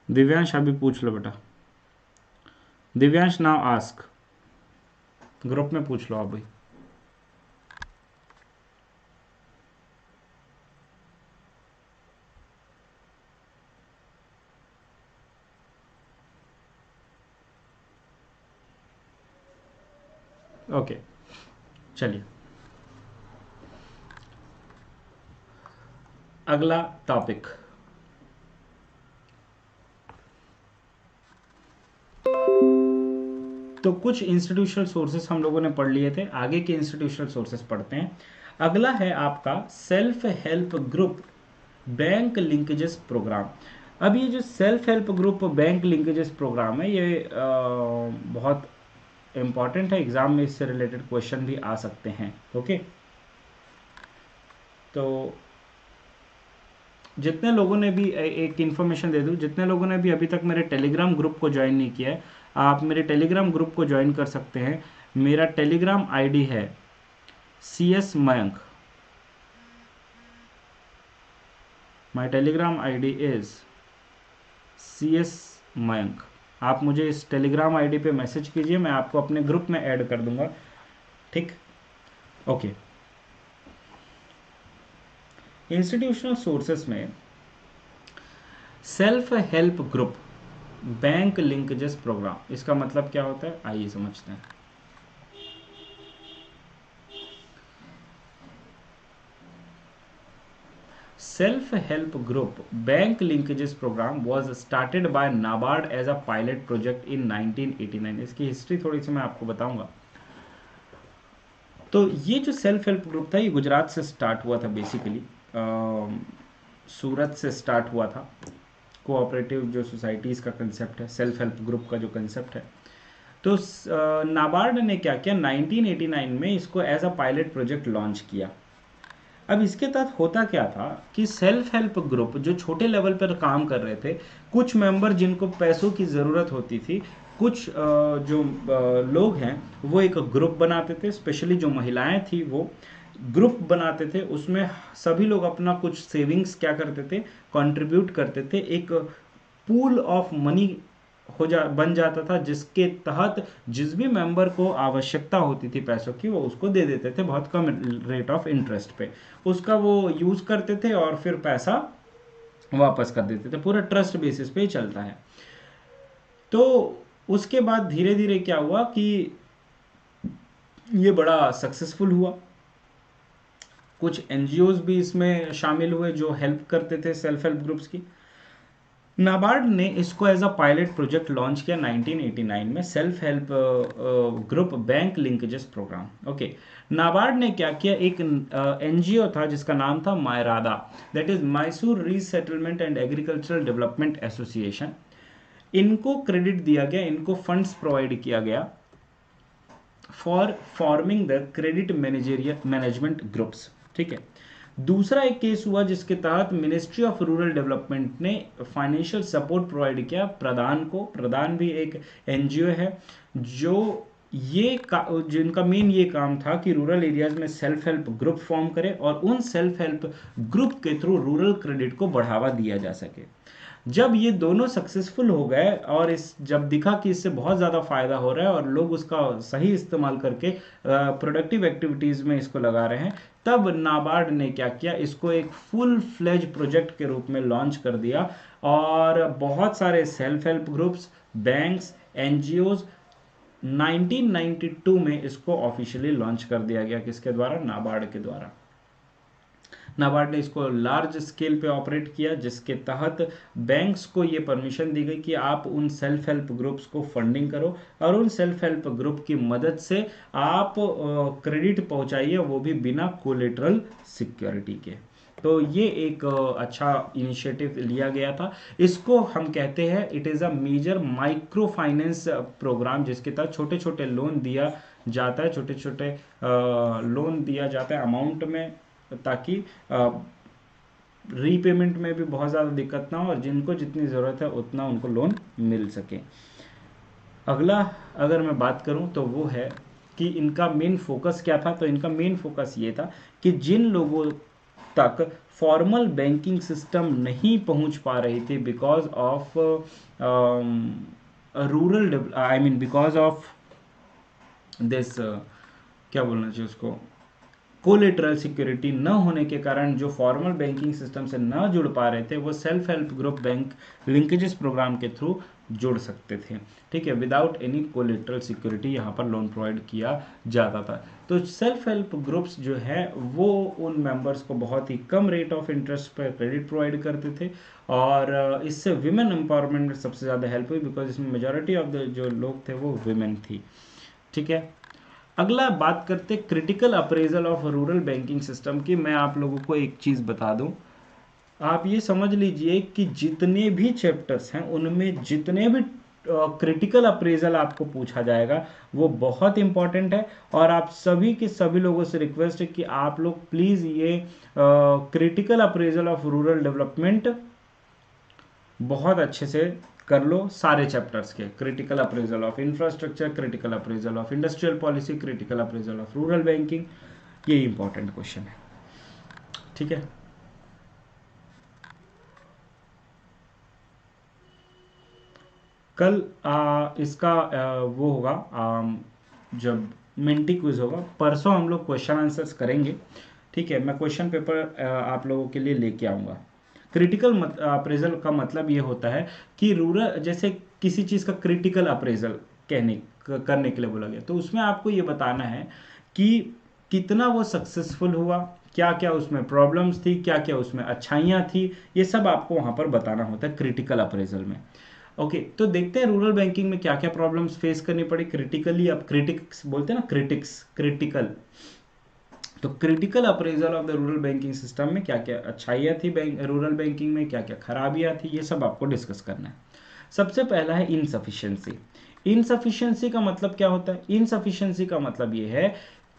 Divyansh अभी पूछ लो बेटा। Divyansh now ask, group में पूछ लो अभी। ओके चलिए, अगला टॉपिक। तो कुछ इंस्टीट्यूशनल सोर्सेस हम लोगों ने पढ़ लिए थे, आगे के इंस्टीट्यूशनल सोर्सेस पढ़ते हैं। अगला है आपका self help group bank linkages programme. अब ये जो self help group bank linkages programme है, ये बहुत इंपॉर्टेंट है, एग्जाम में इससे रिलेटेड क्वेश्चन भी आ सकते हैं। ओके, तो जितने लोगों ने भी, एक इन्फॉर्मेशन दे दूं, जितने लोगों ने भी अभी तक मेरे टेलीग्राम ग्रुप को ज्वाइन नहीं किया है, आप मेरे टेलीग्राम ग्रुप को ज्वाइन कर सकते हैं। मेरा टेलीग्राम आईडी है CS Mayank. My Telegram ID is CS Mayank. आप मुझे इस टेलीग्राम आईडी पे मैसेज कीजिए, मैं आपको अपने ग्रुप में ऐड कर दूंगा। ठीक, ओके। इंस्टीट्यूशनल सोर्सेस में self help group bank linkages programme, इसका मतलब क्या होता है आइए समझते हैं। Self help group bank linkages programme was started by NABARD as a pilot project in 1989। इसकी हिस्ट्री थोड़ी सी मैं आपको बताऊंगा। तो ये जो सेल्फ हेल्प ग्रुप था, ये गुजरात से स्टार्ट हुआ था बेसिकली, सूरत से स्टार्ट हुआ था। कोऑपरेटिव जो सोसाइटीज़ का कंसेप्ट है, सेल्फ हेल्प ग्रुप का जो कंसेप्ट है, तो नाबार्ड ने क्या किया, 1989 में इसको as a pilot project launch किया। अब इसके तहत होता क्या था कि सेल्फ हेल्प ग्रुप जो छोटे लेवल पर काम कर रहे थे, कुछ मेंबर जिनको पैसों की ज़रूरत होती थी, कुछ जो लोग हैं वो एक ग्रुप बनाते थे, स्पेशली जो महिलाएं थी वो ग्रुप बनाते थे। उसमें सभी लोग अपना कुछ सेविंग्स क्या करते थे, कंट्रीब्यूट करते थे। एक पूल ऑफ मनी बन जाता था, जिसके तहत जिस भी मेंबर को आवश्यकता होती थी पैसों की, वो उसको दे देते थे बहुत कम रेट ऑफ इंटरेस्ट पे। उसका वो यूज करते थे और फिर पैसा वापस कर देते थे। पूरा ट्रस्ट बेसिस पे ही चलता है। तो उसके बाद धीरे धीरे क्या हुआ कि ये बड़ा सक्सेसफुल हुआ। कुछ एनजीओज भी इसमें शामिल हुए जो हेल्प करते थे सेल्फ हेल्प ग्रुप्स की। नाबार्ड ने इसको as a pilot project launch किया 1989 में, self help group bank linkages programme. Okay, NABARD ने क्या किया, एक एनजीओ था जिसका नाम था MYRADA, that is Mysore resettlement and agricultural development association. इनको क्रेडिट दिया गया, इनको फंड्स प्रोवाइड किया गया for forming the credit management groups. ठीक है। दूसरा एक केस हुआ जिसके तहत मिनिस्ट्री ऑफ रूरल डेवलपमेंट ने फाइनेंशियल सपोर्ट प्रोवाइड किया प्रधान को। प्रधान भी एक एनजीओ है जो जिनका मेन ये काम था कि रूरल एरियाज में सेल्फ हेल्प ग्रुप फॉर्म करे और उन सेल्फ हेल्प ग्रुप के थ्रू रूरल क्रेडिट को बढ़ावा दिया जा सके। जब ये दोनों सक्सेसफुल हो गए और जब दिखा कि इससे बहुत ज़्यादा फायदा हो रहा है और लोग उसका सही इस्तेमाल करके प्रोडक्टिव एक्टिविटीज़ में इसको लगा रहे हैं, तब नाबार्ड ने क्या किया, इसको एक फुल फ्लेज प्रोजेक्ट के रूप में लॉन्च कर दिया। और बहुत सारे self help groups, banks, NGOs 1992 में इसको ऑफिशियली लॉन्च कर दिया गया। किसके द्वारा? नाबार्ड के द्वारा। नाबार्ड ने इसको लार्ज स्केल पे ऑपरेट किया, जिसके तहत बैंक्स को ये परमिशन दी गई कि आप उन सेल्फ हेल्प ग्रुप्स को फंडिंग करो और उन सेल्फ हेल्प ग्रुप की मदद से आप क्रेडिट पहुंचाइए, वो भी बिना कोलेटरल सिक्योरिटी के। तो ये एक अच्छा इनिशिएटिव लिया गया था। इसको हम कहते हैं it is a major micro finance programme, जिसके तहत छोटे छोटे लोन दिया जाता है, छोटे छोटे लोन दिया जाता है अमाउंट में, ताकि रीपेमेंट में भी बहुत ज़्यादा दिक्कत ना हो और जिनको जितनी ज़रूरत है उतना उनको लोन मिल सके। अगला अगर मैं बात करूं तो वो है कि इनका मेन फोकस क्या था। तो इनका मेन फोकस ये था कि जिन लोगों तक फॉर्मल बैंकिंग सिस्टम नहीं पहुंच पा रही थी because of rural, I mean because of this, क्या बोलना चाहिए उसको, कोलेटरल सिक्योरिटी न होने के कारण जो फॉर्मल बैंकिंग सिस्टम से न जुड़ पा रहे थे, वो self help group bank linkages programme के थ्रू जुड़ सकते थे। ठीक है, विदाउट एनी कोलेटरल सिक्योरिटी यहाँ पर लोन प्रोवाइड किया जाता था। तो सेल्फ हेल्प ग्रुप्स जो है वो उन मेंबर्स को बहुत ही कम रेट ऑफ इंटरेस्ट पर क्रेडिट प्रोवाइड करते थे और इससे विमेन एम्पावरमेंट में सबसे ज़्यादा हेल्प हुई, बिकॉज इसमें मेजॉरिटी ऑफ द जो लोग थे वो विमेन थी। ठीक है, अगला बात करते critical appraisal of rural banking system की। मैं आप लोगों को एक चीज़ बता दूं, आप ये समझ लीजिए कि जितने भी चैप्टर्स हैं उनमें जितने भी क्रिटिकल अप्रेजल आपको पूछा जाएगा वो बहुत इंपॉर्टेंट है। और आप सभी के सभी लोगों से रिक्वेस्ट है कि आप लोग प्लीज़ ये critical appraisal of rural development बहुत अच्छे से कर लो। सारे चैप्टर्स के critical appraisal of infrastructure, critical appraisal of industrial policy, critical appraisal of rural banking, ये इंपॉर्टेंट क्वेश्चन है। ठीक है, कल इसका वो होगा जब मिंटी क्विज होगा, परसों हम लोग क्वेश्चन आंसर्स करेंगे। ठीक है, मैं क्वेश्चन पेपर आप लोगों के लिए लेके आऊँगा। क्रिटिकल अप्रेजल का मतलब ये होता है कि रूरल, जैसे किसी चीज़ का क्रिटिकल अप्रेजल करने के लिए बोला गया, तो उसमें आपको ये बताना है कि कितना वो सक्सेसफुल हुआ, क्या क्या उसमें प्रॉब्लम्स थी, क्या क्या उसमें अच्छाइयाँ थी, ये सब आपको वहाँ पर बताना होता है क्रिटिकल अप्रेजल में। ओके, तो देखते हैं रूरल बैंकिंग में क्या क्या प्रॉब्लम्स फेस करनी पड़ी क्रिटिकली। अब क्रिटिक्स बोलते हैं ना, क्रिटिकल, तो critical appraisal of the rural banking system में क्या क्या अच्छाइयाँ थी रूरल बैंकिंग में, क्या क्या खराबियाँ थी, ये सब आपको डिस्कस करना है। सबसे पहला है इनसफिशिएंसी। इनसफिशिएंसी का मतलब क्या होता है? इनसफिशिएंसी का मतलब ये है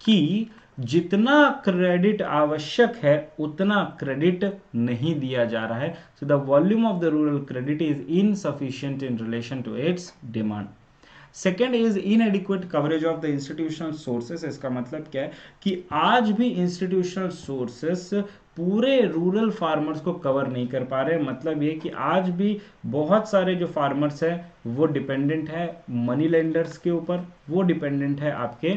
कि जितना क्रेडिट आवश्यक है उतना क्रेडिट नहीं दिया जा रहा है. So the volume of the rural credit is insufficient in relation to its demand. Second is inadequate coverage of the institutional sources. इसका मतलब क्या है कि आज भी इंस्टीट्यूशनल सोर्सेस पूरे रूरल फार्मर्स को कवर नहीं कर पा रहे. मतलब ये कि आज भी बहुत सारे जो फार्मर्स हैं वो डिपेंडेंट है मनी लेंडर्स के ऊपर, वो डिपेंडेंट है आपके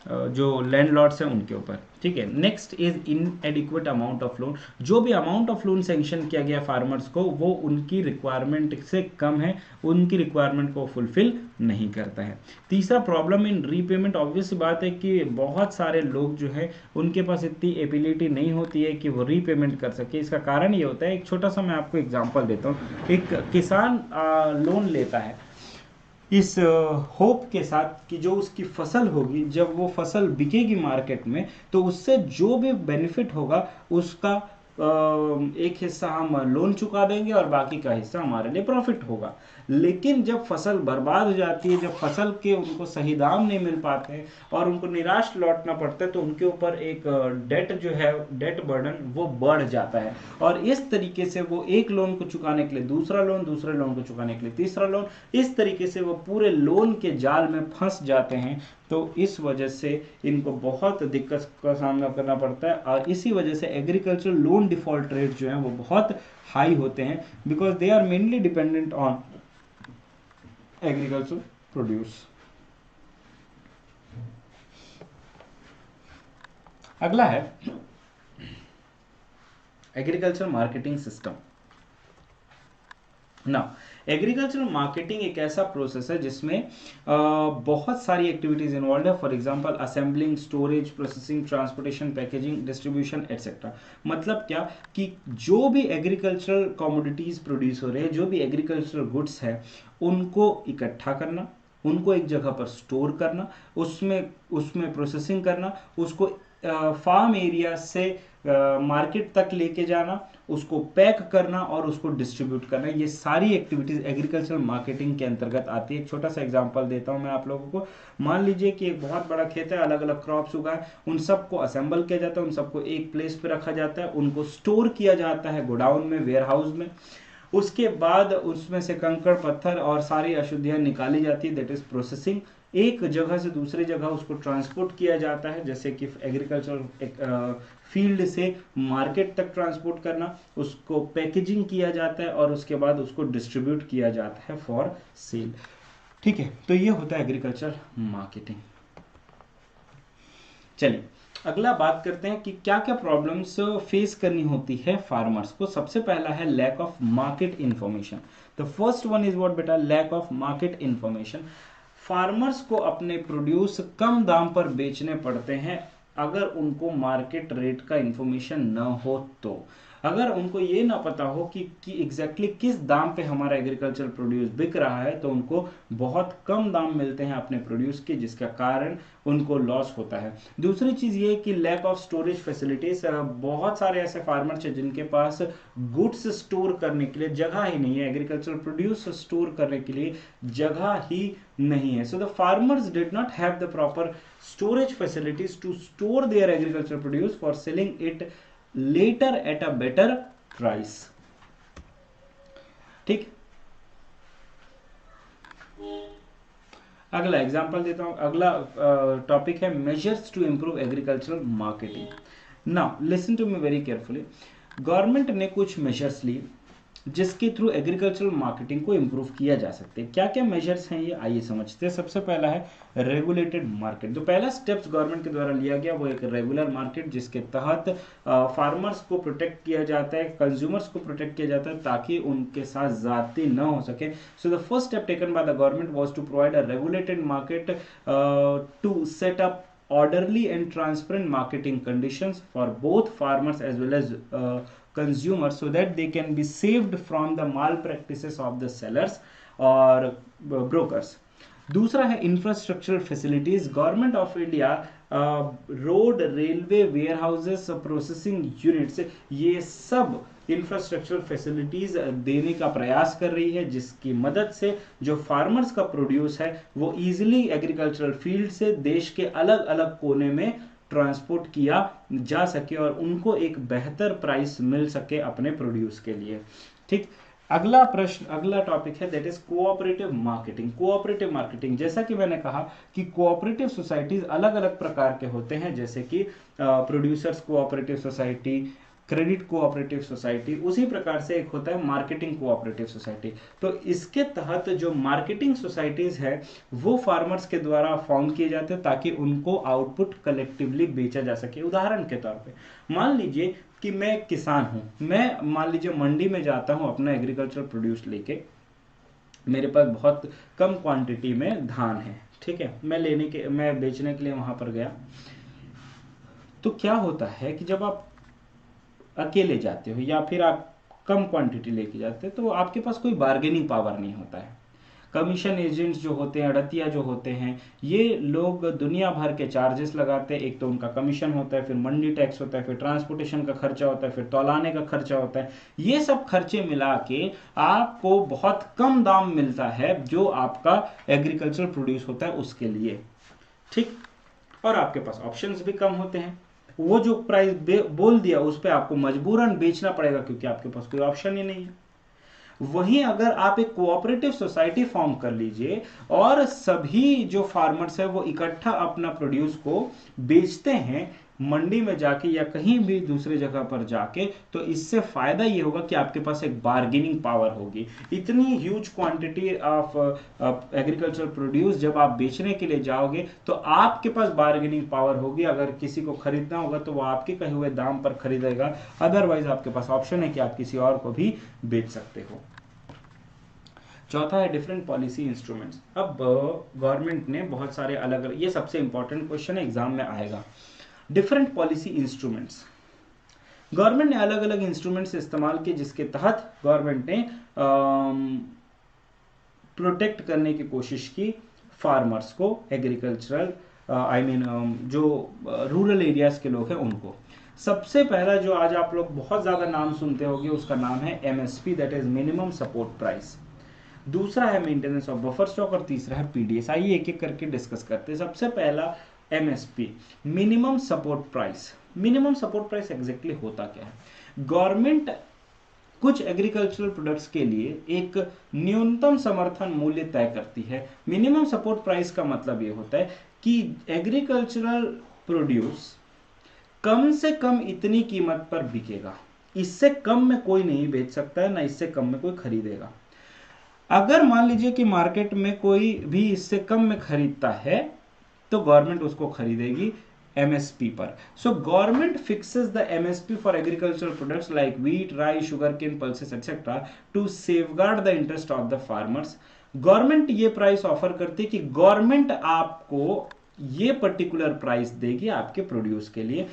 जो लैंडलॉर्ड्स हैं उनके ऊपर. ठीक है. Next is इनएडिक्वेट amount of loan. जो भी अमाउंट ऑफ लोन सेंक्शन किया गया फार्मर्स को वो उनकी रिक्वायरमेंट से कम है, उनकी रिक्वायरमेंट को फुलफिल नहीं करता है. तीसरा प्रॉब्लम इन रीपेमेंट. ऑब्वियस बात है कि बहुत सारे लोग जो है उनके पास इतनी एबिलिटी नहीं होती है कि वो रीपेमेंट कर सके. इसका कारण ये होता है, एक छोटा सा मैं आपको एग्जांपल देता हूँ. एक किसान लोन लेता है इस होप के साथ कि जो उसकी फसल होगी, जब वो फसल बिकेगी मार्केट में तो उससे जो भी बेनिफिट होगा उसका एक हिस्सा हम लोन चुका देंगे और बाकी का हिस्सा हमारे लिए प्रॉफिट होगा. लेकिन जब फसल बर्बाद हो जाती है, जब फसल के उनको सही दाम नहीं मिल पाते हैं और उनको निराश लौटना पड़ता है, तो उनके ऊपर एक डेट जो है, डेट बर्डन वो बढ़ जाता है. और इस तरीके से वो एक लोन को चुकाने के लिए दूसरा लोन, दूसरे लोन को चुकाने के लिए तीसरा लोन, इस तरीके से वो पूरे लोन के जाल में फंस जाते हैं. तो इस वजह से इनको बहुत दिक्कत का सामना करना पड़ता है. और इसी वजह से एग्रीकल्चर लोन डिफॉल्ट रेट जो है वो बहुत हाई होते हैं, because they are mainly dependent on agriculture produce. अगला है agriculture marketing system. Now agricultural marketing एक ऐसा प्रोसेस है जिसमें बहुत सारी एक्टिविटीज इन्वॉल्व है. For example assembling, storage, processing, transportation, packaging, distribution etcetera. मतलब क्या कि जो भी एग्रीकल्चरल कमोडिटीज प्रोड्यूस हो रहे हैं, जो भी एग्रीकल्चरल गुड्स है, उनको इकट्ठा करना, उनको एक जगह पर स्टोर करना, उसमें प्रोसेसिंग करना, उसको फार्म एरिया से मार्केट तक लेके जाना, उसको पैक करना और उसको डिस्ट्रीब्यूट करना. ये सारी एक्टिविटीज एग्रीकल्चरल मार्केटिंग के अंतर्गत आती है. एक छोटा सा एग्जांपल देता हूं मैं आप लोगों को. मान लीजिए कि एक बहुत बड़ा खेत है, अलग अलग क्रॉप्स उगाए, उन सबको असेंबल किया जाता है, उन सबको एक प्लेस पे रखा जाता है, उनको स्टोर किया जाता है गोडाउन में, वेयर हाउस में. उसके बाद उसमें से कंकड़ पत्थर और सारी अशुद्धियां निकाली जाती है, दैट इज प्रोसेसिंग. एक जगह से दूसरी जगह उसको ट्रांसपोर्ट किया जाता है, जैसे कि एग्रीकल्चर फील्ड से मार्केट तक ट्रांसपोर्ट करना, उसको पैकेजिंग किया जाता है और उसके बाद उसको डिस्ट्रीब्यूट किया जाता है फॉर सेल. ठीक है. तो ये होता है एग्रीकल्चर मार्केटिंग. चलिए अगला बात करते हैं कि क्या क्या प्रॉब्लम्स फेस करनी होती है फार्मर्स को. सबसे पहला है lack of market information. The first one is what बेटा? Lack of market information. Farmers को अपने प्रोड्यूस कम दाम पर बेचने पड़ते हैं अगर उनको मार्केट रेट का इंफॉर्मेशन न हो तो. अगर उनको ये ना पता हो कि एग्जैक्टली किस दाम पे हमारा एग्रीकल्चर प्रोड्यूस बिक रहा है, तो उनको बहुत कम दाम मिलते हैं अपने प्रोड्यूस के, जिसका कारण उनको लॉस होता है. दूसरी चीज ये कि लैक ऑफ स्टोरेज फैसिलिटीज. बहुत सारे ऐसे फार्मर्स हैं जिनके पास गुड्स स्टोर करने के लिए जगह ही नहीं है, एग्रीकल्चर प्रोड्यूस स्टोर करने के लिए जगह ही नहीं है. So the farmers did not have the proper storage facilities to store their agricultural produce for selling it later at a better price. ठीक. अगला एग्जांपल देता हूं. अगला टॉपिक है measures to improve agricultural marketing. Now listen to me very carefully. Government ने कुछ measures लिए जिसके थ्रू एग्रीकल्चरल मार्केटिंग को इंप्रूव किया जा सकते हैं. क्या क्या मेजर्स हैं ये आइए समझते हैं. सबसे पहला है रेगुलेटेड मार्केट. जो पहला स्टेप्स गवर्नमेंट के द्वारा लिया गया वो एक रेगुलर मार्केट, जिसके तहत फार्मर्स को प्रोटेक्ट किया जाता है, कंज्यूमर्स को प्रोटेक्ट किया जाता है, ताकि उनके साथ ज्यादती न हो सके. So the first step taken by the government was to provide a regulated market to set up orderly and transparent marketing conditions for both farmers as well as consumers, so that they can be saved from the malpractices of the sellers or brokers. दूसरा है infrastructural facilities. Government of India road, railway, warehouses, processing units, ये सब infrastructural facilities देने का प्रयास कर रही है, जिसकी मदद से जो फार्मर्स का प्रोड्यूस है वो इजीली एग्रीकल्चरल फील्ड से देश के अलग अलग कोने में ट्रांसपोर्ट किया जा सके और उनको एक बेहतर प्राइस मिल सके अपने प्रोड्यूस के लिए। ठीक, अगला प्रश्न, अगला टॉपिक है that is cooperative marketing. Cooperative marketing, जैसा कि मैंने कहा कि कोऑपरेटिव सोसाइटीज अलग अलग प्रकार के होते हैं, जैसे कि producers cooperative society, credit cooperative society, उसी प्रकार से एक होता है मार्केटिंग कोऑपरेटिव सोसाइटी। तो इसके तहत जो मार्केटिंग सोसाइटीज है वो फार्मर्स के द्वारा फॉर्म किए जाते हैं ताकि उनको आउटपुट कलेक्टिवली बेचा जा सके। उदाहरण के तौर पे मान लीजिए कि मैं किसान हूं, मैं मान लीजिए मंडी में जाता हूं अपना एग्रीकल्चर प्रोड्यूस लेके, मेरे पास बहुत कम क्वांटिटी में धान है, ठीक है, मैं बेचने के लिए वहां पर गया। तो क्या होता है कि जब आप अकेले जाते हो या फिर आप कम क्वांटिटी लेके जाते हो तो आपके पास कोई बार्गेनिंग पावर नहीं होता है। कमीशन एजेंट्स जो होते हैं, अड़तिया जो होते हैं, ये लोग दुनिया भर के चार्जेस लगाते हैं। एक तो उनका कमीशन होता है, फिर मंडी टैक्स होता है, फिर ट्रांसपोर्टेशन का खर्चा होता है, फिर तौलाने का खर्चा होता है। ये सब खर्चे मिला के आपको बहुत कम दाम मिलता है जो आपका एग्रीकल्चर प्रोड्यूस होता है उसके लिए। ठीक, और आपके पास ऑप्शंस भी कम होते हैं। वो जो प्राइस बोल दिया उस पर आपको मजबूरन बेचना पड़ेगा क्योंकि आपके पास कोई ऑप्शन ही नहीं है। वहीं अगर आप एक कोऑपरेटिव सोसाइटी फॉर्म कर लीजिए और सभी जो फार्मर्स है वो इकट्ठा अपना प्रोड्यूस को बेचते हैं मंडी में जाके या कहीं भी दूसरे जगह पर जाके, तो इससे फायदा ये होगा कि आपके पास एक बार्गेनिंग पावर होगी। इतनी huge quantity of agriculture produce जब आप बेचने के लिए जाओगे तो आपके पास बार्गेनिंग पावर होगी। अगर किसी को खरीदना होगा तो वो आपके कहे हुए दाम पर खरीदेगा, अदरवाइज आपके पास ऑप्शन है कि आप किसी और को भी बेच सकते हो। चौथा है डिफरेंट पॉलिसी इंस्ट्रूमेंट्स। अब गवर्नमेंट ने बहुत सारे अलग अलग, ये सबसे इंपॉर्टेंट क्वेश्चन है, एग्जाम में आएगा। डिफरेंट पॉलिसी इंस्ट्रूमेंट्स, गवर्नमेंट ने अलग अलग इंस्ट्रूमेंट्स इस्तेमाल किए जिसके तहत गवर्नमेंट ने प्रोटेक्ट करने की कोशिश की फार्मर्स को, एग्रीकल्चरल जो रूरल एरियाज के लोग हैं उनको। सबसे पहला जो आज आप लोग बहुत ज्यादा नाम सुनते होंगे उसका नाम है MSP, that is minimum support price. दूसरा है मेंटेनेंस ऑफ बफर स्टॉक और तीसरा है पीडीएस। आइए एक एक करके डिस्कस करते हैं। सबसे पहला MSP, minimum support price. Minimum support price exactly होता क्या है? गवर्नमेंट कुछ एग्रीकल्चरल प्रोडक्ट्स के लिए एक न्यूनतम समर्थन मूल्य तय करती है। मिनिमम सपोर्ट प्राइस का मतलब यह होता है कि एग्रीकल्चरल प्रोड्यूस कम से कम इतनी कीमत पर बिकेगा, इससे कम में कोई नहीं बेच सकता है, ना इससे कम में कोई खरीदेगा। अगर मान लीजिए कि मार्केट में कोई भी इससे कम में खरीदता है तो गवर्नमेंट उसको खरीदेगी एमएसपी पर। So government fixes the MSP for agricultural products like wheat, rice, sugarcane, pulses etcetera to safeguard the interest of the farmers. Government ये प्राइस ऑफर करती है कि गवर्नमेंट आपको ये पर्टिकुलर प्राइस देगी आपके प्रोड्यूस के लिए।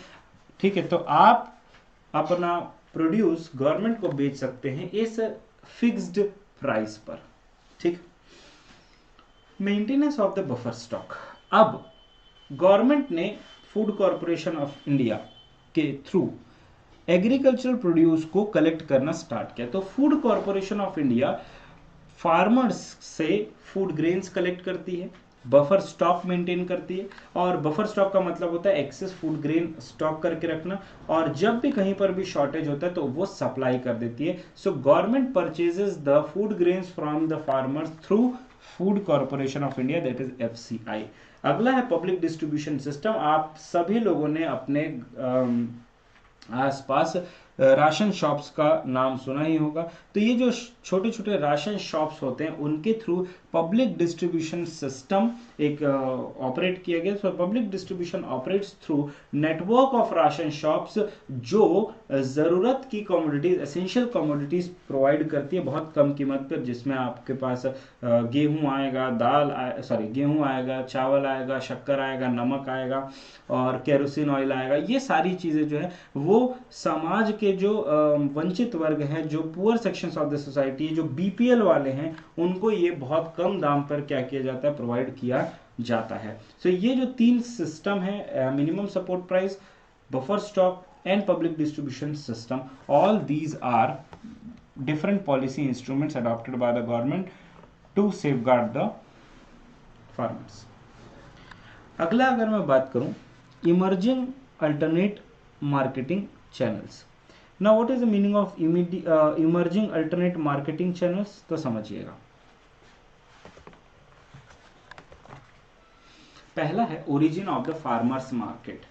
ठीक है, तो आप अपना प्रोड्यूस गवर्नमेंट को बेच सकते हैं इस फिक्स्ड प्राइस पर। ठीक, maintenance of the buffer stock. अब गवर्नमेंट ने फूड कॉरपोरेशन ऑफ इंडिया के थ्रू एग्रीकल्चरल प्रोड्यूस को कलेक्ट करना स्टार्ट किया। तो food corporation of India farmers से फूड ग्रेन्स कलेक्ट करती है, बफर स्टॉक मेंटेन करती है, और बफर स्टॉक का मतलब होता है एक्सेस फूड ग्रेन स्टॉक करके रखना, और जब भी कहीं पर भी शॉर्टेज होता है तो वो सप्लाई कर देती है। So government purchases the food grains from the farmers through food corporation of India, that is FCI. अगला है पब्लिक डिस्ट्रीब्यूशन सिस्टम। आप सभी लोगों ने अपने आसपास राशन शॉप्स का नाम सुना ही होगा। तो ये जो छोटे छोटे राशन शॉप्स होते हैं उनके थ्रू पब्लिक डिस्ट्रीब्यूशन सिस्टम एक ऑपरेट किया गया। So public distribution operates through network of ration shops जो जरूरत की कमोडिटीज, एसेंशियल कमोडिटीज प्रोवाइड करती है बहुत कम कीमत पर, जिसमें आपके पास गेहूं आएगा, गेहूं आएगा, चावल आएगा, शक्कर आएगा, नमक आएगा और केरोसिन ऑयल आएगा। ये सारी चीजें जो है वो समाज के जो वंचित वर्ग हैं, जो poor sections of the society, जो बीपीएल वाले हैं, उनको ये बहुत कम दाम पर क्या किया जाता है, प्रोवाइड किया जाता है। सो ये जो 3 सिस्टम है, minimum support price, buffer stock and public distribution system, all these are different policy instruments adopted by the government to safeguard the farmers. अगला अगर मैं बात करूं, emerging alternate marketing channels. Now what is the meaning of emerging alternate marketing channels? तो समझिएगा। पहला है origin of the farmers market।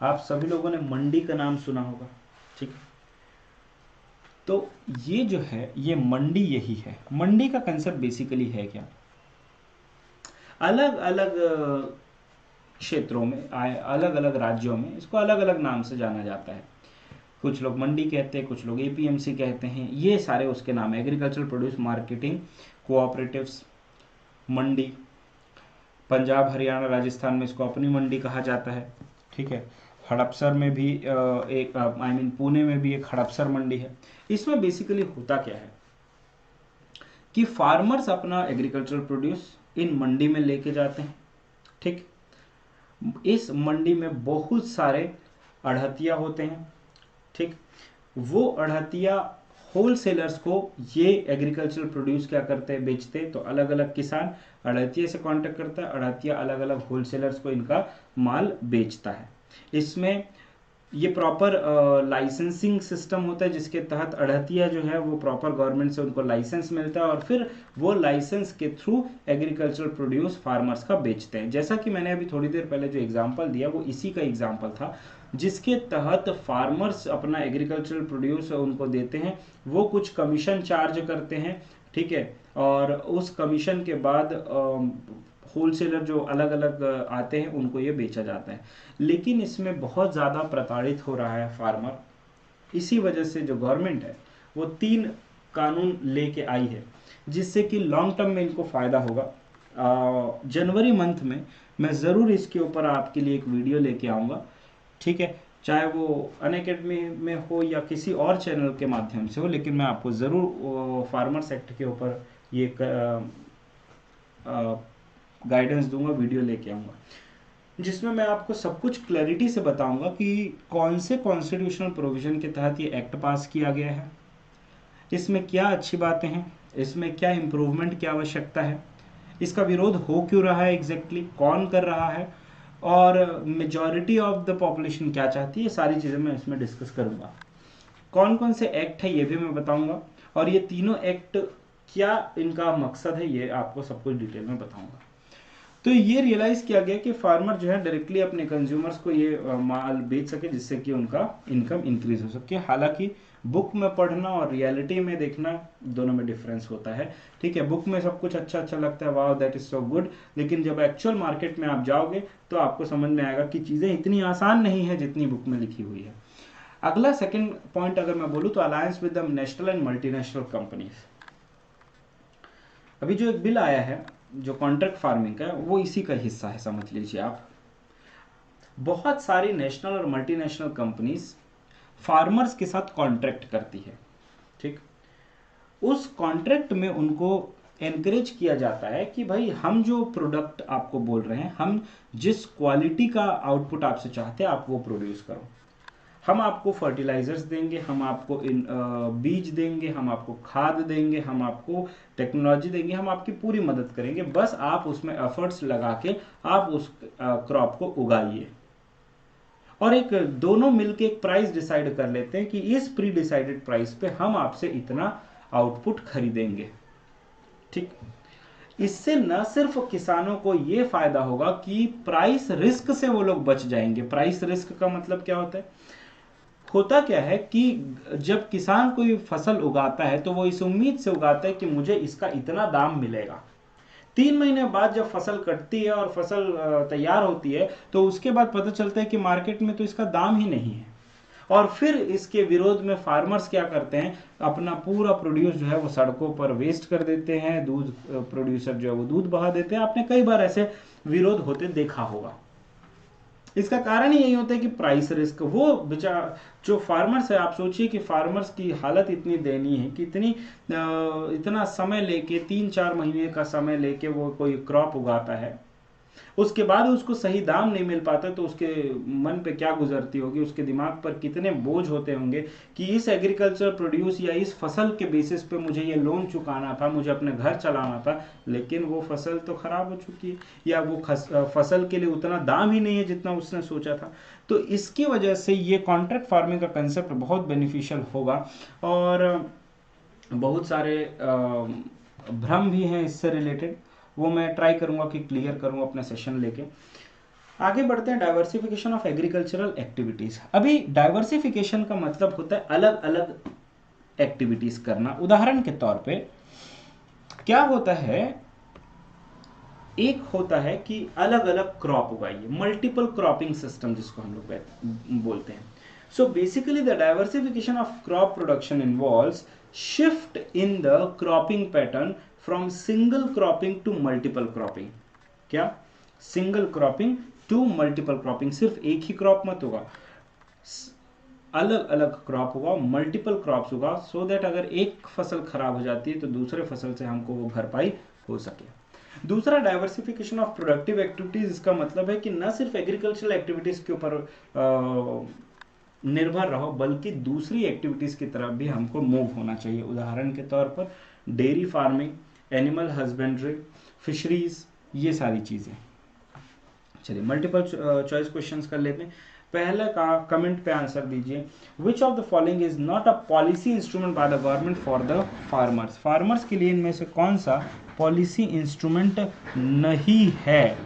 आप सभी लोगों ने मंडी का नाम सुना होगा, ठीक है। तो ये जो है, ये मंडी यही है। मंडी का कंसेप्ट बेसिकली है क्या, अलग अलग क्षेत्रों में, अलग अलग राज्यों में इसको अलग अलग नाम से जाना जाता है। कुछ लोग मंडी कहते हैं, कुछ लोग एपीएमसी कहते हैं, ये सारे उसके नाम है। एग्रीकल्चरल प्रोड्यूस मार्केटिंग कोऑपरेटिव्स मंडी, पंजाब हरियाणा राजस्थान में इसको अपनी मंडी कहा जाता है, ठीक है। हड़पसर में भी एक पुणे में भी एक हड़पसर मंडी है। इसमें बेसिकली होता क्या है कि फार्मर्स अपना एग्रीकल्चरल प्रोड्यूस इन मंडी में लेके जाते हैं, ठीक। इस मंडी में बहुत सारे अड़हतिया होते हैं, ठीक। वो अड़हतिया होलसेलर्स को ये एग्रीकल्चरल प्रोड्यूस क्या करते हैं, बेचते हैं। तो अलग अलग किसान अड़हतिया से कांटेक्ट करता है, अड़हतिया अलग अलग होलसेलर्स को इनका माल बेचता है। इसमें ये प्रॉपर लाइसेंसिंग सिस्टम होता है, जिसके तहत अड़हतिया जो है वो प्रॉपर गवर्नमेंट से उनको लाइसेंस मिलता है, और फिर वो लाइसेंस के थ्रू एग्रीकल्चरल प्रोड्यूस फार्मर्स का बेचते हैं। जैसा कि मैंने अभी थोड़ी देर पहले जो एग्जांपल दिया वो इसी का एग्जांपल था, जिसके तहत फार्मर्स अपना एग्रीकल्चरल प्रोड्यूस उनको देते हैं, वो कुछ कमीशन चार्ज करते हैं, ठीक है। और उस कमीशन के बाद होलसेलर जो अलग अलग आते हैं उनको ये बेचा जाता है। लेकिन इसमें बहुत ज़्यादा प्रताड़ित हो रहा है फार्मर। इसी वजह से जो गवर्नमेंट है वो 3 कानून लेके आई है, जिससे कि लॉन्ग टर्म में इनको फ़ायदा होगा। जनवरी मंथ में मैं ज़रूर इसके ऊपर आपके लिए एक वीडियो लेके आऊँगा, ठीक है। चाहे वो अनअकैडमी में हो या किसी और चैनल के माध्यम से हो, लेकिन मैं आपको ज़रूर फार्मर्स एक्ट के ऊपर ये गाइडेंस दूंगा, वीडियो लेके आऊँगा, जिसमें मैं आपको सब कुछ क्लैरिटी से बताऊंगा कि कौन से कॉन्स्टिट्यूशनल प्रोविजन के तहत ये एक्ट पास किया गया है, इसमें क्या अच्छी बातें हैं, इसमें क्या इम्प्रूवमेंट की आवश्यकता है, इसका विरोध हो क्यों रहा है, एग्जैक्टली कौन कर रहा है, और मेजॉरिटी ऑफ द पॉपुलेशन क्या चाहती है। सारी चीज़ें मैं इसमें डिस्कस करूंगा। कौन कौन से एक्ट है ये भी मैं बताऊंगा, और ये तीनों एक्ट क्या इनका मकसद है ये आपको सब कुछ डिटेल में बताऊंगा। तो ये रियलाइज किया गया कि फार्मर जो है डायरेक्टली अपने कंज्यूमर्स को ये माल बेच सके, जिससे कि उनका इनकम इंक्रीज हो सके। हालांकि बुक में पढ़ना और रियलिटी में देखना दोनों में डिफरेंस होता है, ठीक है। बुक में सब कुछ अच्छा अच्छा लगता है, wow that is so good, लेकिन जब एक्चुअल मार्केट में आप जाओगे तो आपको समझ में आएगा कि चीज़ें इतनी आसान नहीं है जितनी बुक में लिखी हुई है। अगला सेकेंड पॉइंट अगर मैं बोलूँ तो alliance with the national and multinational companies. अभी जो एक बिल आया है जो कॉन्ट्रैक्ट फार्मिंग का है, वो इसी का हिस्सा है, समझ लीजिए आप। बहुत सारी नेशनल और मल्टीनेशनल कंपनीज फार्मर्स के साथ कॉन्ट्रैक्ट करती है, ठीक। उस कॉन्ट्रैक्ट में उनको एनकरेज किया जाता है कि भाई हम जो प्रोडक्ट आपको बोल रहे हैं, हम जिस क्वालिटी का आउटपुट आपसे चाहते हैं आप वो प्रोड्यूस करो। हम आपको फर्टिलाइजर्स देंगे, हम आपको बीज देंगे, हम आपको खाद देंगे, हम आपको टेक्नोलॉजी देंगे, हम आपकी पूरी मदद करेंगे, बस आप उसमें एफर्ट्स लगा के आप उस क्रॉप को उगाइए। और एक दोनों मिलके एक प्राइस डिसाइड कर लेते हैं कि इस प्री डिसाइडेड प्राइस पे हम आपसे इतना आउटपुट खरीदेंगे, ठीक। इससे न सिर्फ किसानों को ये फायदा होगा कि प्राइस रिस्क से वो लोग बच जाएंगे। प्राइस रिस्क का मतलब क्या होता है? होता क्या है कि जब किसान कोई फसल उगाता है तो वो इस उम्मीद से उगाता है कि मुझे इसका इतना दाम मिलेगा। 3 महीने बाद जब फसल कटती है और फसल तैयार होती है तो उसके बाद पता चलता है कि मार्केट में तो इसका दाम ही नहीं है, और फिर इसके विरोध में फार्मर्स क्या करते हैं, अपना पूरा प्रोड्यूस जो है वो सड़कों पर वेस्ट कर देते हैं, दूध प्रोड्यूसर जो है वो दूध बहा देते हैं। आपने कई बार ऐसे विरोध होते देखा होगा। इसका कारण ही यही होता है कि प्राइस रिस्क, वो बेचारा जो फार्मर्स है, आप सोचिए कि फार्मर्स की हालत इतनी दयनीय है कि इतना समय लेके 3-4 महीने का समय लेके वो कोई क्रॉप उगाता है, उसके बाद उसको सही दाम नहीं मिल पाता, तो उसके मन पे क्या गुजरती होगी, उसके दिमाग पर कितने बोझ होते होंगे कि इस एग्रीकल्चर प्रोड्यूस या इस फसल के बेसिस पे मुझे ये लोन चुकाना था, मुझे अपने घर चलाना था, लेकिन वो फसल तो खराब हो चुकी है, या वो फसल के लिए उतना दाम ही नहीं है जितना उसने सोचा था। तो इसकी वजह से ये कॉन्ट्रैक्ट फार्मिंग का कंसेप्ट बहुत बेनिफिशियल होगा। और बहुत सारे भ्रम भी हैं इससे रिलेटेड, वो मैं ट्राई करूंगा कि क्लियर करूं अपने सेशन लेके। आगे बढ़ते हैं, डाइवर्सिफिकेशन ऑफ एग्रीकल्चरल एक्टिविटीज। अभी डाइवर्सिफिकेशन का मतलब होता है अलग अलग एक्टिविटीज करना। उदाहरण के तौर पे क्या होता है, एक होता है कि अलग अलग क्रॉप उगाइए, मल्टीपल क्रॉपिंग सिस्टम जिसको हम लोग बोलते हैं। So basically the diversification of crop production involves shift in the cropping pattern from single cropping to multiple cropping. क्या? Single cropping to multiple cropping. सिर्फ एक ही क्रॉप मत होगा, अलग अलग क्रॉप होगा, मल्टीपल क्रॉप्स होगा, सो दैट अगर एक फसल खराब हो जाती है तो दूसरे फसल से हमको वो भरपाई हो सके। दूसरा, डाइवर्सिफिकेशन ऑफ प्रोडक्टिव एक्टिविटीज। इसका मतलब है कि न सिर्फ एग्रीकल्चरल एक्टिविटीज के ऊपर निर्भर रहो, बल्कि दूसरी एक्टिविटीज की तरफ भी हमको मूव होना चाहिए। उदाहरण के तौर पर dairy farming, animal husbandry, fisheries, ये सारी चीजें। चलिए मल्टीपल चॉइस क्वेश्चंस कर लेते हैं। पहले का कमेंट पे आंसर दीजिए, विच of the following is not a policy instrument bye the government for the farmers. Farmers के लिए इनमें से कौन सा पॉलिसी इंस्ट्रूमेंट नहीं है?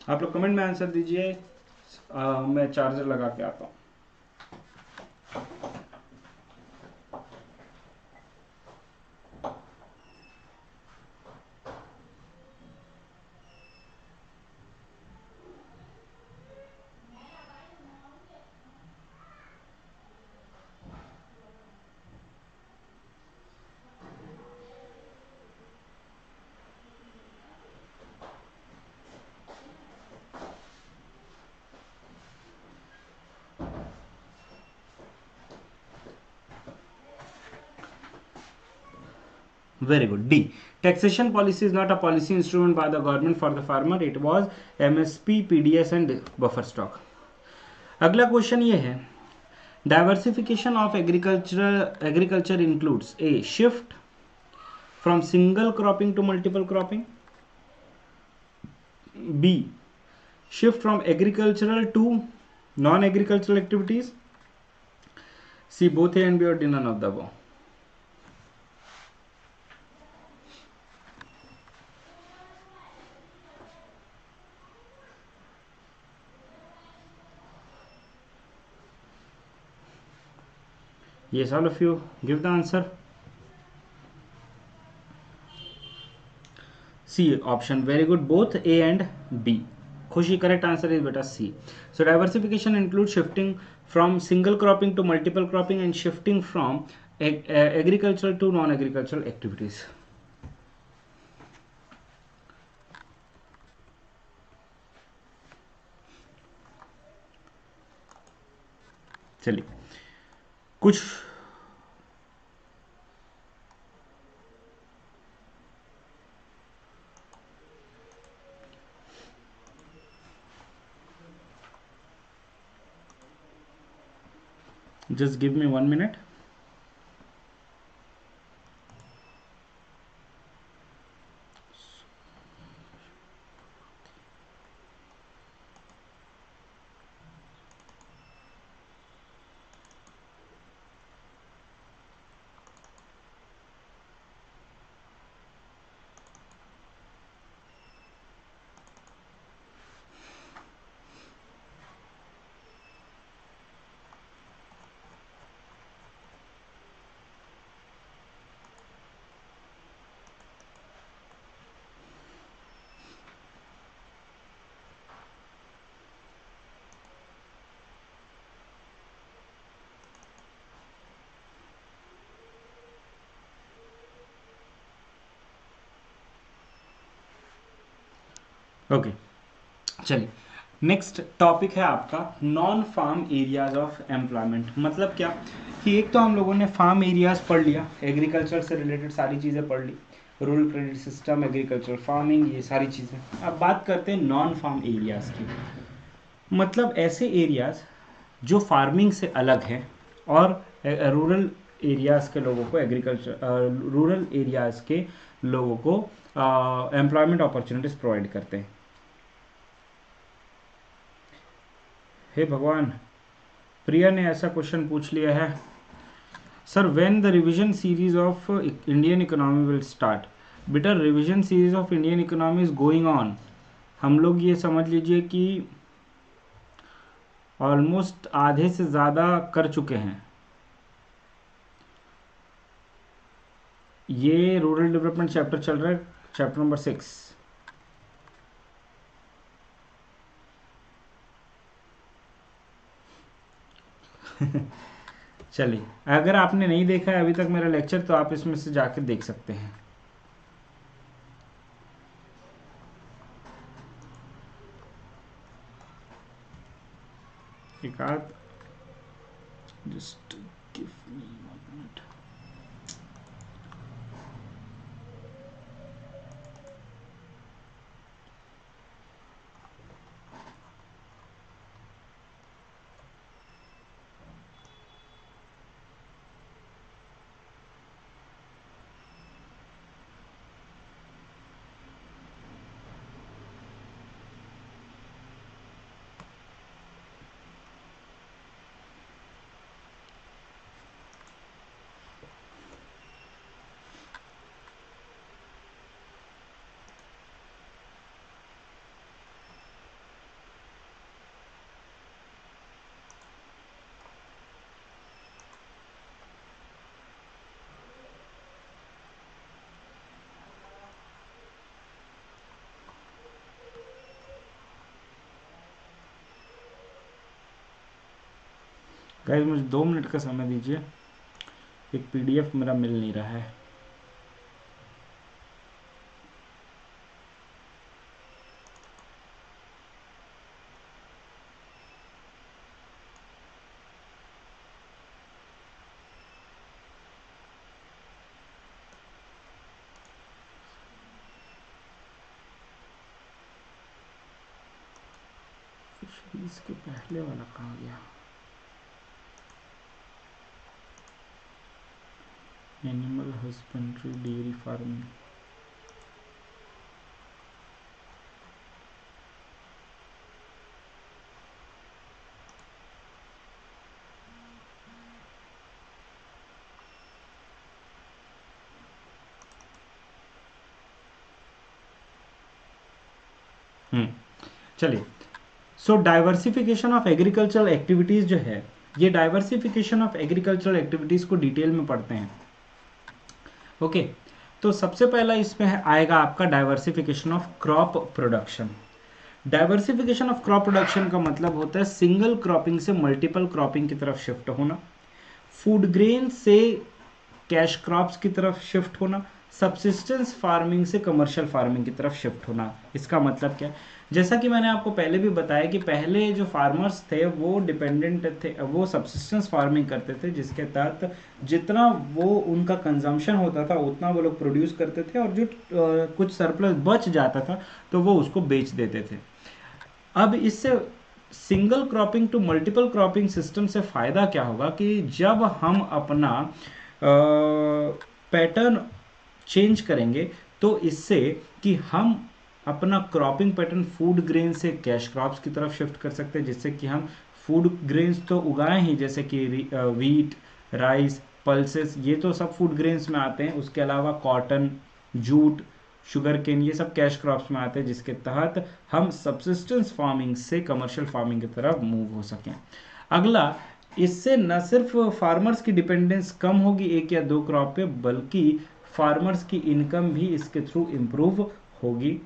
आप लोग कमेंट में आंसर दीजिए। मैं चार्जर लगा के आता हूं। Very good. D. Taxation policy is not a policy instrument by the government for the farmer. It was MSP, PDS and buffer stock. अगला क्वेश्चन ये है, diversification of agriculture includes A shift from single cropping to multiple cropping, B shift from agricultural to non-agricultural activities, C both A and B, or D none of the above. Yes, all of you give the answer. C option, very good, both A and B. Khushi, correct answer is beta C. So diversification includes shifting from single cropping to multiple cropping and shifting from agricultural to non-agricultural activities. चलिए कुछ just give me 1 minute. Okay चलिए, next topic है आपका non farm areas of employment. मतलब क्या कि एक तो हम लोगों ने फार्म एरियाज पढ़ लिया, एग्रीकल्चर से रिलेटेड सारी चीज़ें पढ़ ली, rural credit system, agriculture, farming, ये सारी चीज़ें। अब बात करते हैं नॉन फार्म एरियाज की। मतलब ऐसे एरियाज जो फार्मिंग से अलग हैं और रूरल एरियाज के लोगों को रूरल एरियाज के लोगों को एम्प्लॉयमेंट अपॉर्चुनिटीज प्रोवाइड करते हैं। हे भगवान, प्रिया ने ऐसा क्वेश्चन पूछ लिया है, sir when the revision series of Indian economy will start. बेटा revision series of Indian economy is going on. हम लोग ये समझ लीजिए कि ऑलमोस्ट आधे से ज़्यादा कर चुके हैं। ये रूरल डेवलपमेंट चैप्टर चल रहा है, चैप्टर नंबर 6। चलिए, अगर आपने नहीं देखा है अभी तक मेरा लेक्चर तो आप इसमें से जाकर देख सकते हैं। एक आध just give me 1 minute. Guys मुझे 2 मिनट का समय दीजिए, एक पीडीएफ मेरा मिल नहीं रहा है। इसके पहले वाला कहाँ गया? Animal husbandry, dairy farming. चलिए, सो डाइवर्सिफिकेशन ऑफ एग्रीकल्चरल एक्टिविटीज जो है, ये डाइवर्सिफिकेशन ऑफ एग्रीकल्चरल एक्टिविटीज को डिटेल में पढ़ते हैं। ओके, तो सबसे पहला इसमें आएगा आपका diversification of crop production. Diversification of crop production का मतलब होता है सिंगल क्रॉपिंग से मल्टीपल क्रॉपिंग की तरफ शिफ्ट होना, फूड ग्रेन से कैश क्रॉप्स की तरफ शिफ्ट होना, सब्सिस्टेंस फार्मिंग से कमर्शियल फार्मिंग की तरफ शिफ्ट होना। इसका मतलब क्या है? जैसा कि मैंने आपको पहले भी बताया कि पहले जो फार्मर्स थे वो डिपेंडेंट थे, वो सब्सिस्टेंस फार्मिंग करते थे, जिसके तहत जितना वो उनका कंजम्पशन होता था उतना वो लोग प्रोड्यूस करते थे और जो कुछ सरप्लस बच जाता था तो वो उसको बेच देते थे। अब इससे single cropping to multiple cropping system से फायदा क्या होगा कि जब हम अपना पैटर्न चेंज करेंगे तो इससे कि हम अपना क्रॉपिंग पैटर्न फूड ग्रेन से कैश क्रॉप्स की तरफ शिफ्ट कर सकते हैं, जिससे कि हम फूड ग्रेन्स तो उगाएं ही, जैसे कि वीट, राइस, पल्सेस, ये तो सब फूड ग्रेन्स में आते हैं। उसके अलावा कॉटन, जूट, शुगर केन, ये सब कैश क्रॉप्स में आते हैं, जिसके तहत हम सब्सिस्टेंस फार्मिंग से कमर्शियल फार्मिंग की तरफ मूव हो सकें। अगला, इससे न सिर्फ फार्मर्स की डिपेंडेंस कम होगी 1 या 2 क्रॉप पे, बल्कि फार्मर्स की इनकम भी इसके थ्रू इम्प्रूव होगी।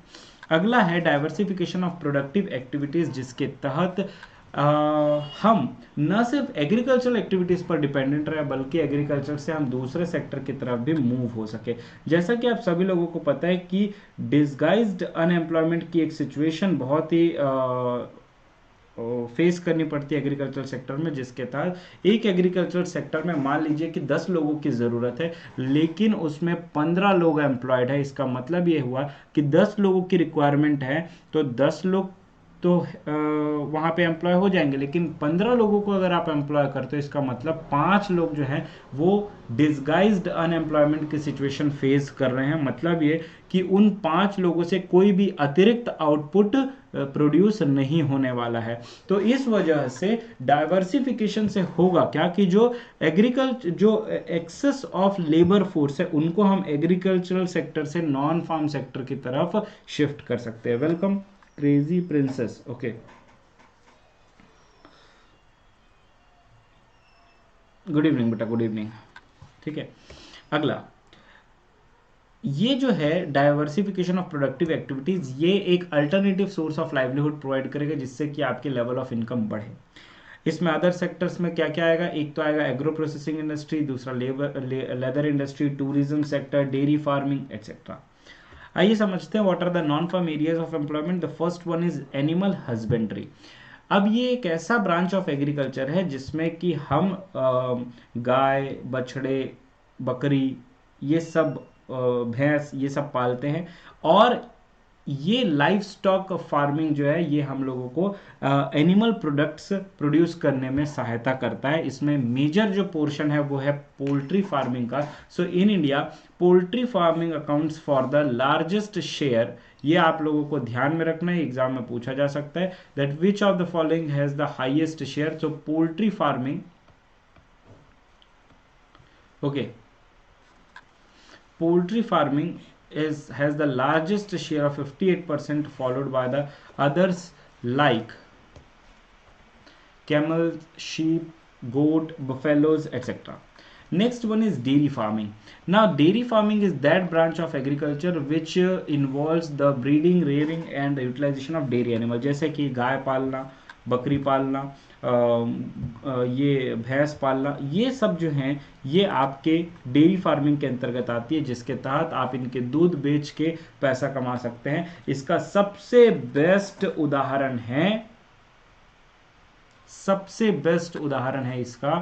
अगला है डाइवर्सिफिकेशन ऑफ प्रोडक्टिव एक्टिविटीज, जिसके तहत हम न सिर्फ एग्रीकल्चरल एक्टिविटीज पर डिपेंडेंट रहे बल्कि एग्रीकल्चर से हम दूसरे सेक्टर की तरफ भी मूव हो सके। जैसा कि आप सभी लोगों को पता है कि डिसगाइज्ड अनएम्प्लॉयमेंट की एक सिचुएशन बहुत ही फेस करनी पड़ती है एग्रीकल्चर सेक्टर में, जिसके तहत एक एग्रीकल्चर सेक्टर में मान लीजिए कि 10 लोगों की ज़रूरत है, लेकिन उसमें 15 लोग एम्प्लॉयड है। इसका मतलब ये हुआ कि 10 लोगों की रिक्वायरमेंट है तो 10 लोग तो वहाँ पे एम्प्लॉय हो जाएंगे, लेकिन 15 लोगों को अगर आप एम्प्लॉय करते हो, इसका मतलब 5 लोग जो हैं वो डिसगाइज्ड अनएम्प्लॉयमेंट की सिचुएशन फेस कर रहे हैं। मतलब ये कि उन 5 लोगों से कोई भी अतिरिक्त आउटपुट प्रोड्यूस नहीं होने वाला है। तो इस वजह से डाइवर्सिफिकेशन से होगा क्या कि जो एग्रीकल्चर जो एक्सेस ऑफ लेबर फोर्स है उनको हम एग्रीकल्चरल सेक्टर से नॉन फार्म सेक्टर की तरफ शिफ्ट कर सकते हैं। Welcome crazy princess. Okay, good evening बेटा, गुड इवनिंग। ठीक है, अगला ये जो है डाइवर्सिफिकेशन ऑफ प्रोडक्टिव एक्टिविटीज, ये एक alternative source of livelihood provide करेगा जिससे कि आपके लेवल ऑफ इनकम बढ़े। इसमें अदर सेक्टर्स में क्या क्या आएगा, एक तो आएगा एग्रो प्रोसेसिंग इंडस्ट्री, दूसरा leather industry, tourism sector, dairy farming etcetera. आइए समझते हैं what are the non farm areas of employment. The first one is animal husbandry. अब ये एक ऐसा ब्रांच ऑफ एग्रीकल्चर है जिसमें कि हम गाय, बछड़े, बकरी, ये सब भैंस, ये सब पालते हैं, और ये लाइफ स्टॉक फार्मिंग जो है ये हम लोगों को एनिमल प्रोडक्ट्स प्रोड्यूस करने में सहायता करता है। इसमें मेजर जो पोर्शन है वो है पोल्ट्री फार्मिंग का। So in India poultry farming accounts for the largest share. ये आप लोगों को ध्यान में रखना है, एग्जाम में पूछा जा सकता है that which of the following has the highest share. So poultry farming, okay, poultry farming has the largest share of 58%, followed by the others like camels, sheep, goat, buffaloes, etc. Next one is dairy farming. Now dairy farming is that branch of agriculture which involves the breeding, rearing and utilization of dairy animal, जैसे कि गाय पालना, बकरी पालना, ये भैंस पालना, ये सब जो हैं ये आपके डेयरी फार्मिंग के अंतर्गत आती है, जिसके तहत आप इनके दूध बेच के पैसा कमा सकते हैं। इसका सबसे बेस्ट उदाहरण है इसका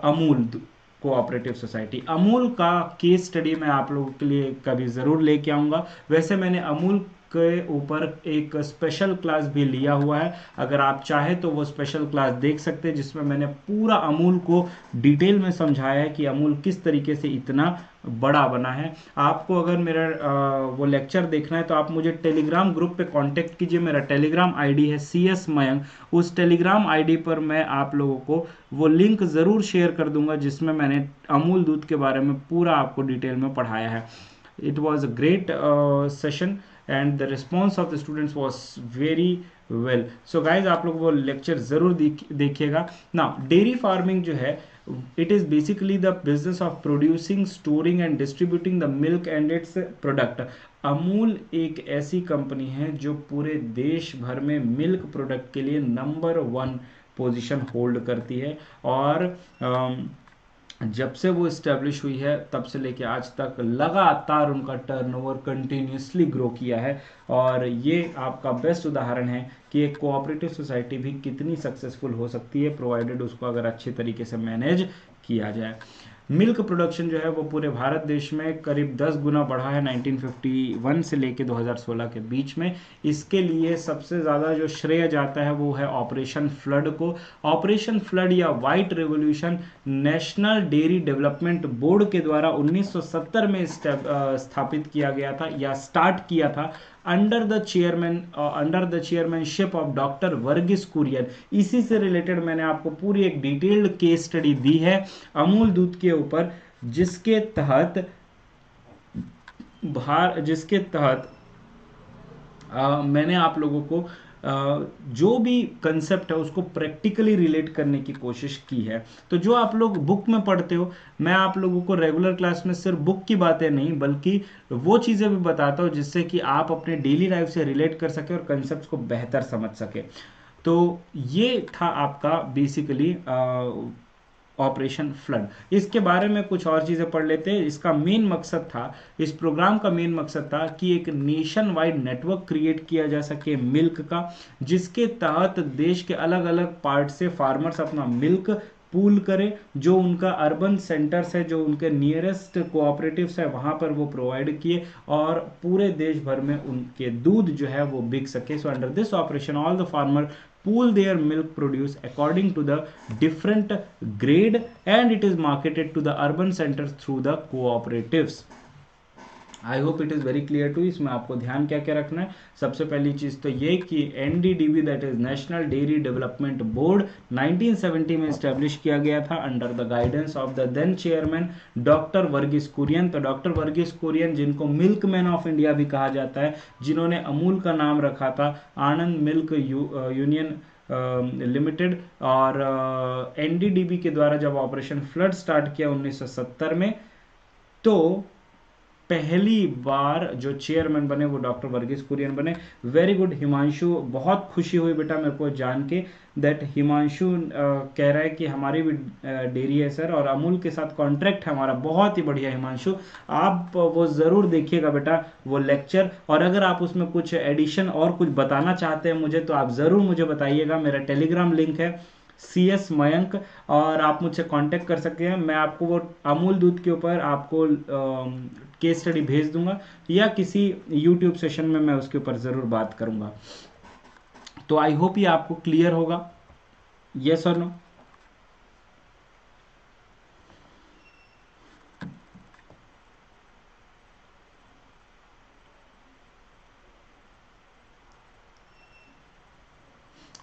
अमूल कोऑपरेटिव सोसाइटी। अमूल का केस स्टडी मैं आप लोगों के लिए कभी ज़रूर लेके आऊँगा। वैसे मैंने अमूल के ऊपर एक स्पेशल क्लास भी लिया हुआ है, अगर आप चाहें तो वो स्पेशल क्लास देख सकते हैं, जिसमें मैंने पूरा अमूल को डिटेल में समझाया है कि अमूल किस तरीके से इतना बड़ा बना है। आपको अगर मेरा वो लेक्चर देखना है तो आप मुझे टेलीग्राम ग्रुप पे कांटेक्ट कीजिए। मेरा टेलीग्राम आईडी है CS मयंक। उस टेलीग्राम आईडी पर मैं आप लोगों को वो लिंक ज़रूर शेयर कर दूंगा जिसमें मैंने अमूल दूध के बारे में पूरा आपको डिटेल में पढ़ाया है। It was a great session and the response of the students was very well. So guys, आप लोग वो लेक्चर ज़रूर देखिएगा। Now dairy farming जो है it is basically the business of producing, storing and distributing the milk and its product. Amul एक ऐसी company है जो पूरे देश भर में मिल्क प्रोडक्ट के लिए नंबर 1 पोजीशन होल्ड करती है, और जब से वो इस्टेब्लिश हुई है तब से लेके आज तक लगातार उनका टर्नओवर कंटिन्यूसली ग्रो किया है। और ये आपका बेस्ट उदाहरण है कि एक कोऑपरेटिव सोसाइटी भी कितनी सक्सेसफुल हो सकती है, प्रोवाइडेड उसको अगर अच्छे तरीके से मैनेज किया जाए। मिल्क प्रोडक्शन जो है वो पूरे भारत देश में करीब 10 गुना बढ़ा है 1951 से लेके 2016 के बीच में। इसके लिए सबसे ज़्यादा जो श्रेय जाता है वो है ऑपरेशन फ्लड को। ऑपरेशन फ्लड या white revolution national dairy development board के द्वारा 1970 में स्थापित किया गया था या स्टार्ट किया था under the chairmanship of doctor Verghese Kurien. इसी से रिलेटेड मैंने आपको पूरी एक डिटेल्ड केस स्टडी दी है अमूल दूध के ऊपर, जिसके तहत मैंने आप लोगों को जो भी कंसेप्ट है उसको प्रैक्टिकली रिलेट करने की कोशिश की है। तो जो आप लोग बुक में पढ़ते हो, मैं आप लोगों को रेगुलर क्लास में सिर्फ बुक की बातें नहीं बल्कि वो चीज़ें भी बताता हूँ जिससे कि आप अपने डेली लाइफ से रिलेट कर सके और कंसेप्ट को बेहतर समझ सके। तो ये था आपका बेसिकली ऑपरेशन फ्लड। इसके बारे में कुछ और चीज़ें पढ़ लेते हैं। इसका मेन मकसद था, इस प्रोग्राम का मेन मकसद था कि एक नेशन वाइड नेटवर्क क्रिएट किया जा सके मिल्क का, जिसके तहत देश के अलग अलग पार्ट से फार्मर्स अपना मिल्क पूल करें, जो उनका अर्बन सेंटर्स है, जो उनके नियरेस्ट कोऑपरेटिव्स है, वहाँ पर वो प्रोवाइड किए और पूरे देश भर में उनके दूध जो है वो बिक सके। So under this operation all the farmer pool their milk produce according to the different grade and it is marketed to the urban centers through the cooperatives. I hope it is very clear too. इसमें आपको ध्यान क्या क्या रखना है, सबसे पहली चीज़ तो ये कि NDDB that is national dairy development board 1970 में इस्टेब्लिश किया गया था under the guidance of the then chairman doctor Verghese Kurien. तो डॉक्टर वर्गीस कुरियन, जिनको मिल्क मैन ऑफ इंडिया भी कहा जाता है, जिन्होंने अमूल का नाम रखा था आनंद मिल्क यूनियन लिमिटेड, और NDDB के द्वारा जब ऑपरेशन फ्लड स्टार्ट किया 1970 में, तो पहली बार जो चेयरमैन बने वो डॉक्टर वर्गीस कुरियन बने। वेरी गुड हिमांशु, बहुत खुशी हुई बेटा मेरे को जान के दैट हिमांशु कह रहा है कि हमारी भी डेयरी है सर और अमूल के साथ कॉन्ट्रैक्ट है हमारा। बहुत ही बढ़िया हिमांशु, आप वो ज़रूर देखिएगा बेटा वो लेक्चर, और अगर आप उसमें कुछ एडिशन और कुछ बताना चाहते हैं मुझे तो आप ज़रूर मुझे बताइएगा। मेरा टेलीग्राम लिंक है CS मयंक, और आप मुझसे कांटेक्ट कर सकते हैं। मैं आपको वो अमूल दूध के ऊपर आपको केस स्टडी भेज दूंगा, या किसी YouTube सेशन में मैं उसके ऊपर ज़रूर बात करूंगा। तो आई होप ये आपको क्लियर होगा, यस और नो।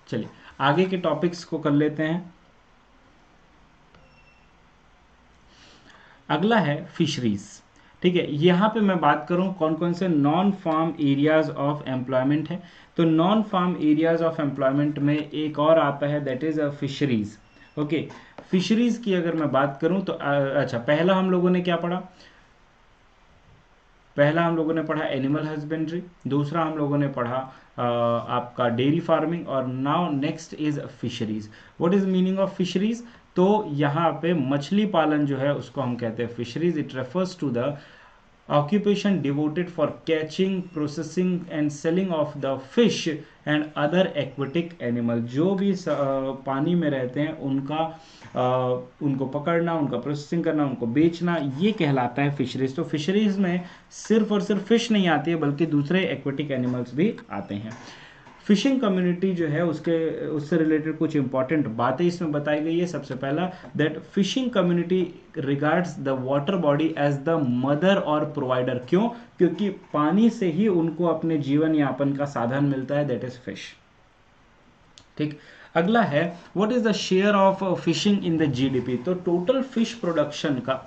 चलिए आगे के टॉपिक्स को कर लेते हैं। अगला है फिशरीज। ठीक है, यहाँ पे मैं बात करूँ कौन कौन से non farm areas of employment है। तो non farm areas of employment में एक और आता है that is fisheries. Okay, fisheries की अगर मैं बात करूँ तो अच्छा, पहला हम लोगों ने क्या पढ़ा, पहला हम लोगों ने पढ़ा एनिमल हस्बेंड्री, दूसरा हम लोगों ने पढ़ा आपका डेयरी फार्मिंग, और now next is fisheries. What is meaning of fisheries? तो यहाँ पे मछली पालन जो है उसको हम कहते हैं fisheries. It refers to the occupation devoted for catching, processing and selling of the fish and other aquatic animal. जो भी पानी में रहते हैं उनको पकड़ना, उनका प्रोसेसिंग करना, उनको बेचना, ये कहलाता है फिशरीज। तो फिशरीज में सिर्फ और सिर्फ फिश नहीं आती है बल्कि दूसरे एक्वेटिक एनिमल्स भी आते हैं। फिशिंग कम्युनिटी जो है उससे रिलेटेड कुछ इंपॉर्टेंट बातें इसमें बताई गई है। सबसे पहला that fishing community regards the water body as the mother और प्रोवाइडर। क्यों? क्योंकि पानी से ही उनको अपने जीवन यापन का साधन मिलता है, दैट इज फिश। ठीक, अगला है what is the share of fishing in the GDP। तो टोटल फिश प्रोडक्शन का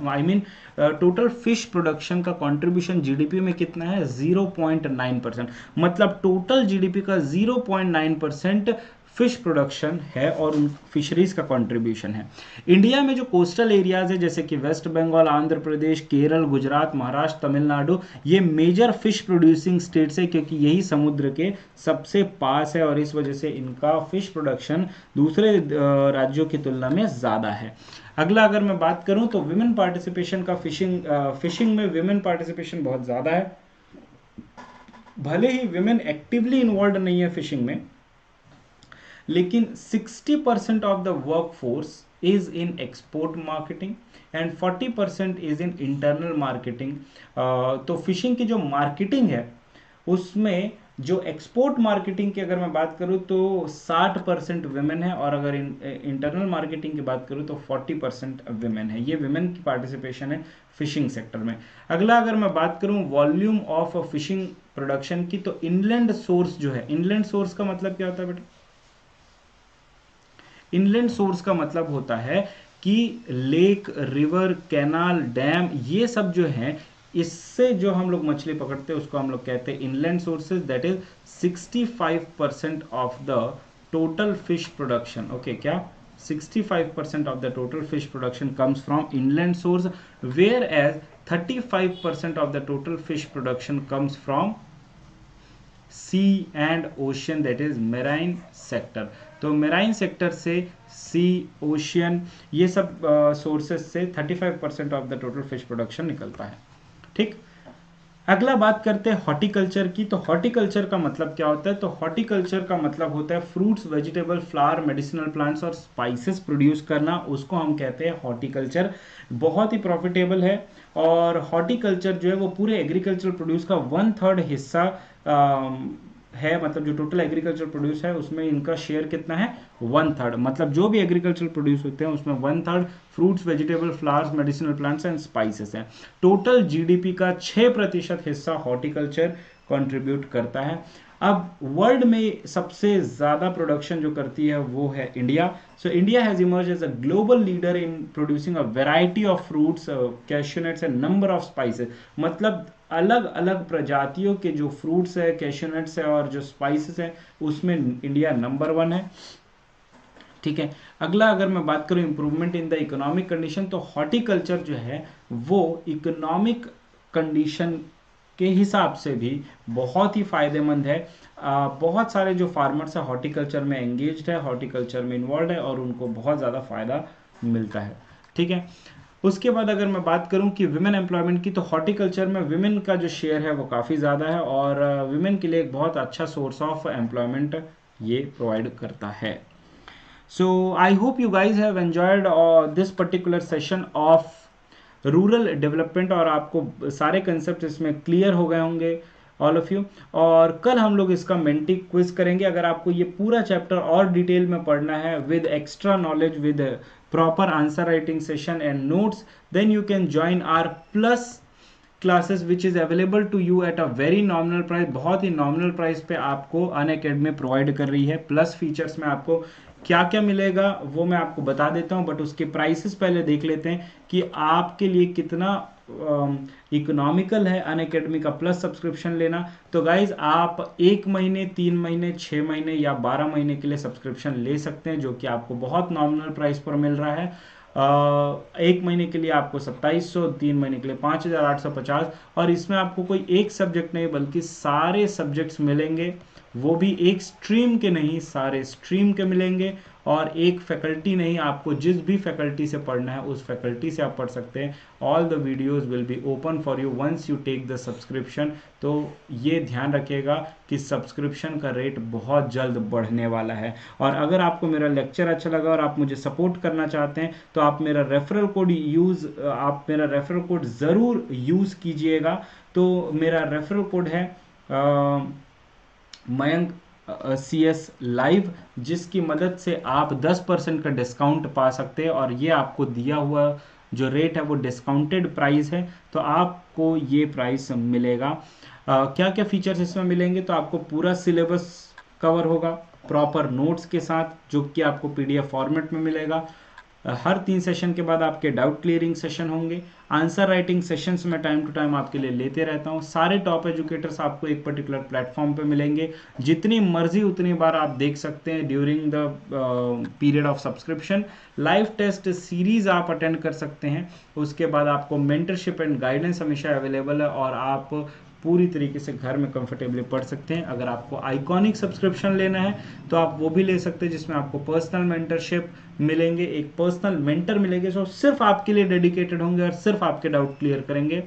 टोटल फिश प्रोडक्शन का कंट्रीब्यूशन GDP में कितना है? 0.9%। मतलब टोटल GDP का 0.9% फिश प्रोडक्शन है और उन फिशरीज का कंट्रीब्यूशन है। इंडिया में जो कोस्टल एरियाज है जैसे कि वेस्ट बंगाल, आंध्र प्रदेश, केरल, गुजरात, महाराष्ट्र, तमिलनाडु, ये मेजर फिश प्रोड्यूसिंग स्टेट्स है क्योंकि यही समुद्र के सबसे पास है और इस वजह से इनका फिश प्रोडक्शन दूसरे राज्यों की तुलना में ज़्यादा है। अगला अगर मैं बात करूं तो विमेन पार्टिसिपेशन का फिशिंग में विमेन पार्टिसिपेशन बहुत ज़्यादा है। भले ही विमेन एक्टिवली इन्वॉल्व नहीं है फिशिंग में, लेकिन 60% of the work force is in export marketing and 40% is in internal marketing. तो फिशिंग की जो मार्केटिंग है उसमें जो एक्सपोर्ट मार्केटिंग की अगर मैं बात करूं तो 60% विमेन है, और अगर इंटरनल मार्केटिंग की बात करूं तो 40% विमेन है। ये विमेन की पार्टिसिपेशन है फिशिंग सेक्टर में। अगला अगर मैं बात करूं वॉल्यूम ऑफ फिशिंग प्रोडक्शन की, तो इनलैंड सोर्स जो है, इनलैंड सोर्स का मतलब क्या होता है बेटा? इनलैंड सोर्स का मतलब होता है कि लेक, रिवर, कैनाल, डैम, ये सब जो हैं इससे जो हम लोग मछली पकड़ते हैं उसको हम लोग कहते हैं inland sources. That is 65% of the total fish production. Okay, क्या 65% of the total fish production comes from inland source, whereas 35% of the total fish production comes from sea and ocean, that is marine sector. तो marine sector से sea, ocean, ये सब sources से 35% of the total fish production निकलता है। ठीक, अगला बात करते हैं हॉर्टिकल्चर की। तो हॉर्टिकल्चर का मतलब क्या होता है? तो हॉर्टिकल्चर का मतलब होता है fruits, vegetable, flower, medicinal plants और स्पाइसेस प्रोड्यूस करना, उसको हम कहते हैं हॉर्टिकल्चर। बहुत ही प्रॉफिटेबल है, और हॉर्टिकल्चर जो है वो पूरे एग्रीकल्चर प्रोड्यूस का 1/3 हिस्सा है। मतलब जो टोटल एग्रीकल्चर प्रोड्यूस है उसमें इनका शेयर कितना है? 1/3। मतलब जो भी एग्रीकल्चर प्रोड्यूस होते हैं उसमें 1/3 fruits, vegetable, flowers, medicinal plants and spices हैं। टोटल जीडीपी का 6% हिस्सा हॉर्टिकल्चर कंट्रीब्यूट करता है। अब वर्ल्ड में सबसे ज्यादा प्रोडक्शन जो करती है वो है India. So India has emerge as a global leader in producing a variety of fruits, cashew nuts and number of spices. मतलब अलग अलग प्रजातियों के जो फ्रूट्स है, कैश्यू नट्स है और जो स्पाइसेस है, उसमें इंडिया नंबर 1 है। ठीक है, अगला अगर मैं बात करूं improvement in the economic condition, तो हॉर्टिकल्चर जो है वो इकोनॉमिक कंडीशन के हिसाब से भी बहुत ही फायदेमंद है। बहुत सारे जो फार्मर्स है हॉर्टिकल्चर में एंगेज्ड है, हॉर्टिकल्चर में इन्वॉल्व है, और उनको बहुत ज़्यादा फायदा मिलता है। ठीक है, उसके बाद अगर मैं बात करूं कि विमेन एम्प्लॉयमेंट की, तो हॉर्टिकल्चर में विमेन का जो शेयर है वो काफ़ी ज़्यादा है, और विमेन के लिए एक बहुत अच्छा सोर्स ऑफ एम्प्लॉयमेंट ये प्रोवाइड करता है। So I hope you guys have enjoyed this particular session of rural development, और आपको सारे कंसेप्ट इसमें क्लियर हो गए होंगे ऑल ऑफ यू। और कल हम लोग इसका मेंटी क्विज करेंगे। अगर आपको ये पूरा चैप्टर और डिटेल में पढ़ना है with extra knowledge, with proper answer writing session and notes, then you can join R plus classes which is available to you at a very nominal price. बहुत ही नॉमिनल प्राइस पे आपको Unacademy provide कर रही है। Plus features में आपको क्या क्या मिलेगा वो मैं आपको बता देता हूं, बट उसके प्राइसेस पहले देख लेते हैं कि आपके लिए कितना इकोनॉमिकल है अनअकैडमी का प्लस सब्सक्रिप्शन लेना। तो गाइज आप 1 महीने, 3 महीने, 6 महीने या 12 महीने के लिए सब्सक्रिप्शन ले सकते हैं, जो कि आपको बहुत नॉमिनल प्राइस पर मिल रहा है। 1 महीने के लिए आपको 2700, 3 महीने के लिए 5850, और इसमें आपको कोई एक सब्जेक्ट नहीं बल्कि सारे सब्जेक्ट्स मिलेंगे, वो भी एक स्ट्रीम के नहीं, सारे स्ट्रीम के मिलेंगे, और एक फैकल्टी नहीं। आपको जिस भी फैकल्टी से पढ़ना है उस फैकल्टी से आप पढ़ सकते हैं। All the videos will be open for you once you take the subscription. तो ये ध्यान रखिएगा कि सब्सक्रिप्शन का रेट बहुत जल्द बढ़ने वाला है। और अगर आपको मेरा लेक्चर अच्छा लगा और आप मुझे सपोर्ट करना चाहते हैं तो आप मेरा रेफरल कोड ज़रूर यूज़ कीजिएगा। तो मेरा रेफरल कोड है मयंक CS लाइव, जिसकी मदद से आप 10% का डिस्काउंट पा सकते हैं, और ये आपको दिया हुआ जो रेट है वो डिस्काउंटेड प्राइस है, तो आपको ये प्राइस मिलेगा। क्या क्या फीचर्स इसमें मिलेंगे? तो आपको पूरा सिलेबस कवर होगा प्रॉपर नोट्स के साथ, जो कि आपको PDF फॉर्मेट में मिलेगा। हर 3 सेशन के बाद आपके डाउट क्लियरिंग सेशन होंगे। आंसर राइटिंग सेशंस में टाइम टू टाइम आपके लिए लेते रहता हूँ। सारे टॉप एजुकेटर्स आपको एक पर्टिकुलर प्लेटफॉर्म पे मिलेंगे, जितनी मर्जी उतनी बार आप देख सकते हैं during the period of subscription. Live test series आप अटेंड कर सकते हैं। उसके बाद आपको मेंटरशिप एंड गाइडेंस हमेशा अवेलेबल है, और आप पूरी तरीके से घर में कंफर्टेबली पढ़ सकते हैं। अगर आपको आइकॉनिक सब्सक्रिप्शन लेना है तो आप वो भी ले सकते हैं, जिसमें आपको पर्सनल मेंटरशिप मिलेंगे, एक पर्सनल मेंटर मिलेंगे जो सिर्फ आपके लिए डेडिकेटेड होंगे और सिर्फ आपके डाउट क्लियर करेंगे।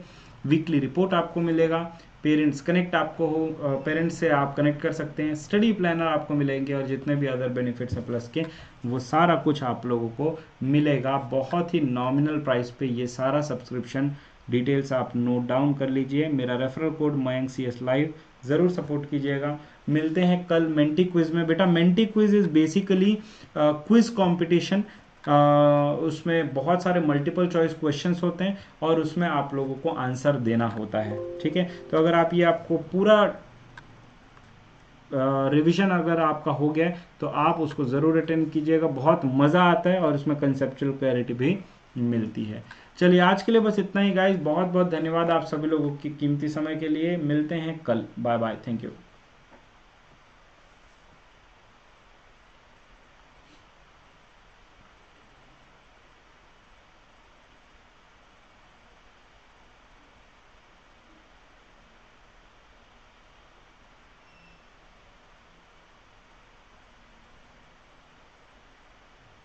वीकली रिपोर्ट आपको मिलेगा, पेरेंट्स कनेक्ट आपको हो, पेरेंट्स से आप कनेक्ट कर सकते हैं, स्टडी प्लानर आपको मिलेंगे, और जितने भी अदर बेनिफिट्स हैं प्लस के, वो सारा कुछ आप लोगों को मिलेगा बहुत ही नॉमिनल प्राइस पे। ये सारा सब्सक्रिप्शन डिटेल्स आप नोट डाउन कर लीजिए। मेरा referral code Mayank CS live, ज़रूर सपोर्ट कीजिएगा। मिलते हैं कल मेंटी क्विज में। बेटा Menti quiz is basically quiz competition. उसमें बहुत सारे मल्टीपल चॉइस क्वेश्चंस होते हैं, और उसमें आप लोगों को आंसर देना होता है। ठीक है, तो अगर आप ये आपको पूरा रिवीजन अगर आपका हो गया तो आप उसको ज़रूर अटेंड कीजिएगा। बहुत मज़ा आता है और इसमें कंसेप्चुअल क्लैरिटी भी मिलती है। चलिए आज के लिए बस इतना ही गाइस। बहुत बहुत धन्यवाद आप सभी लोगों की कीमती समय के लिए। मिलते हैं कल। Bye bye, thank you.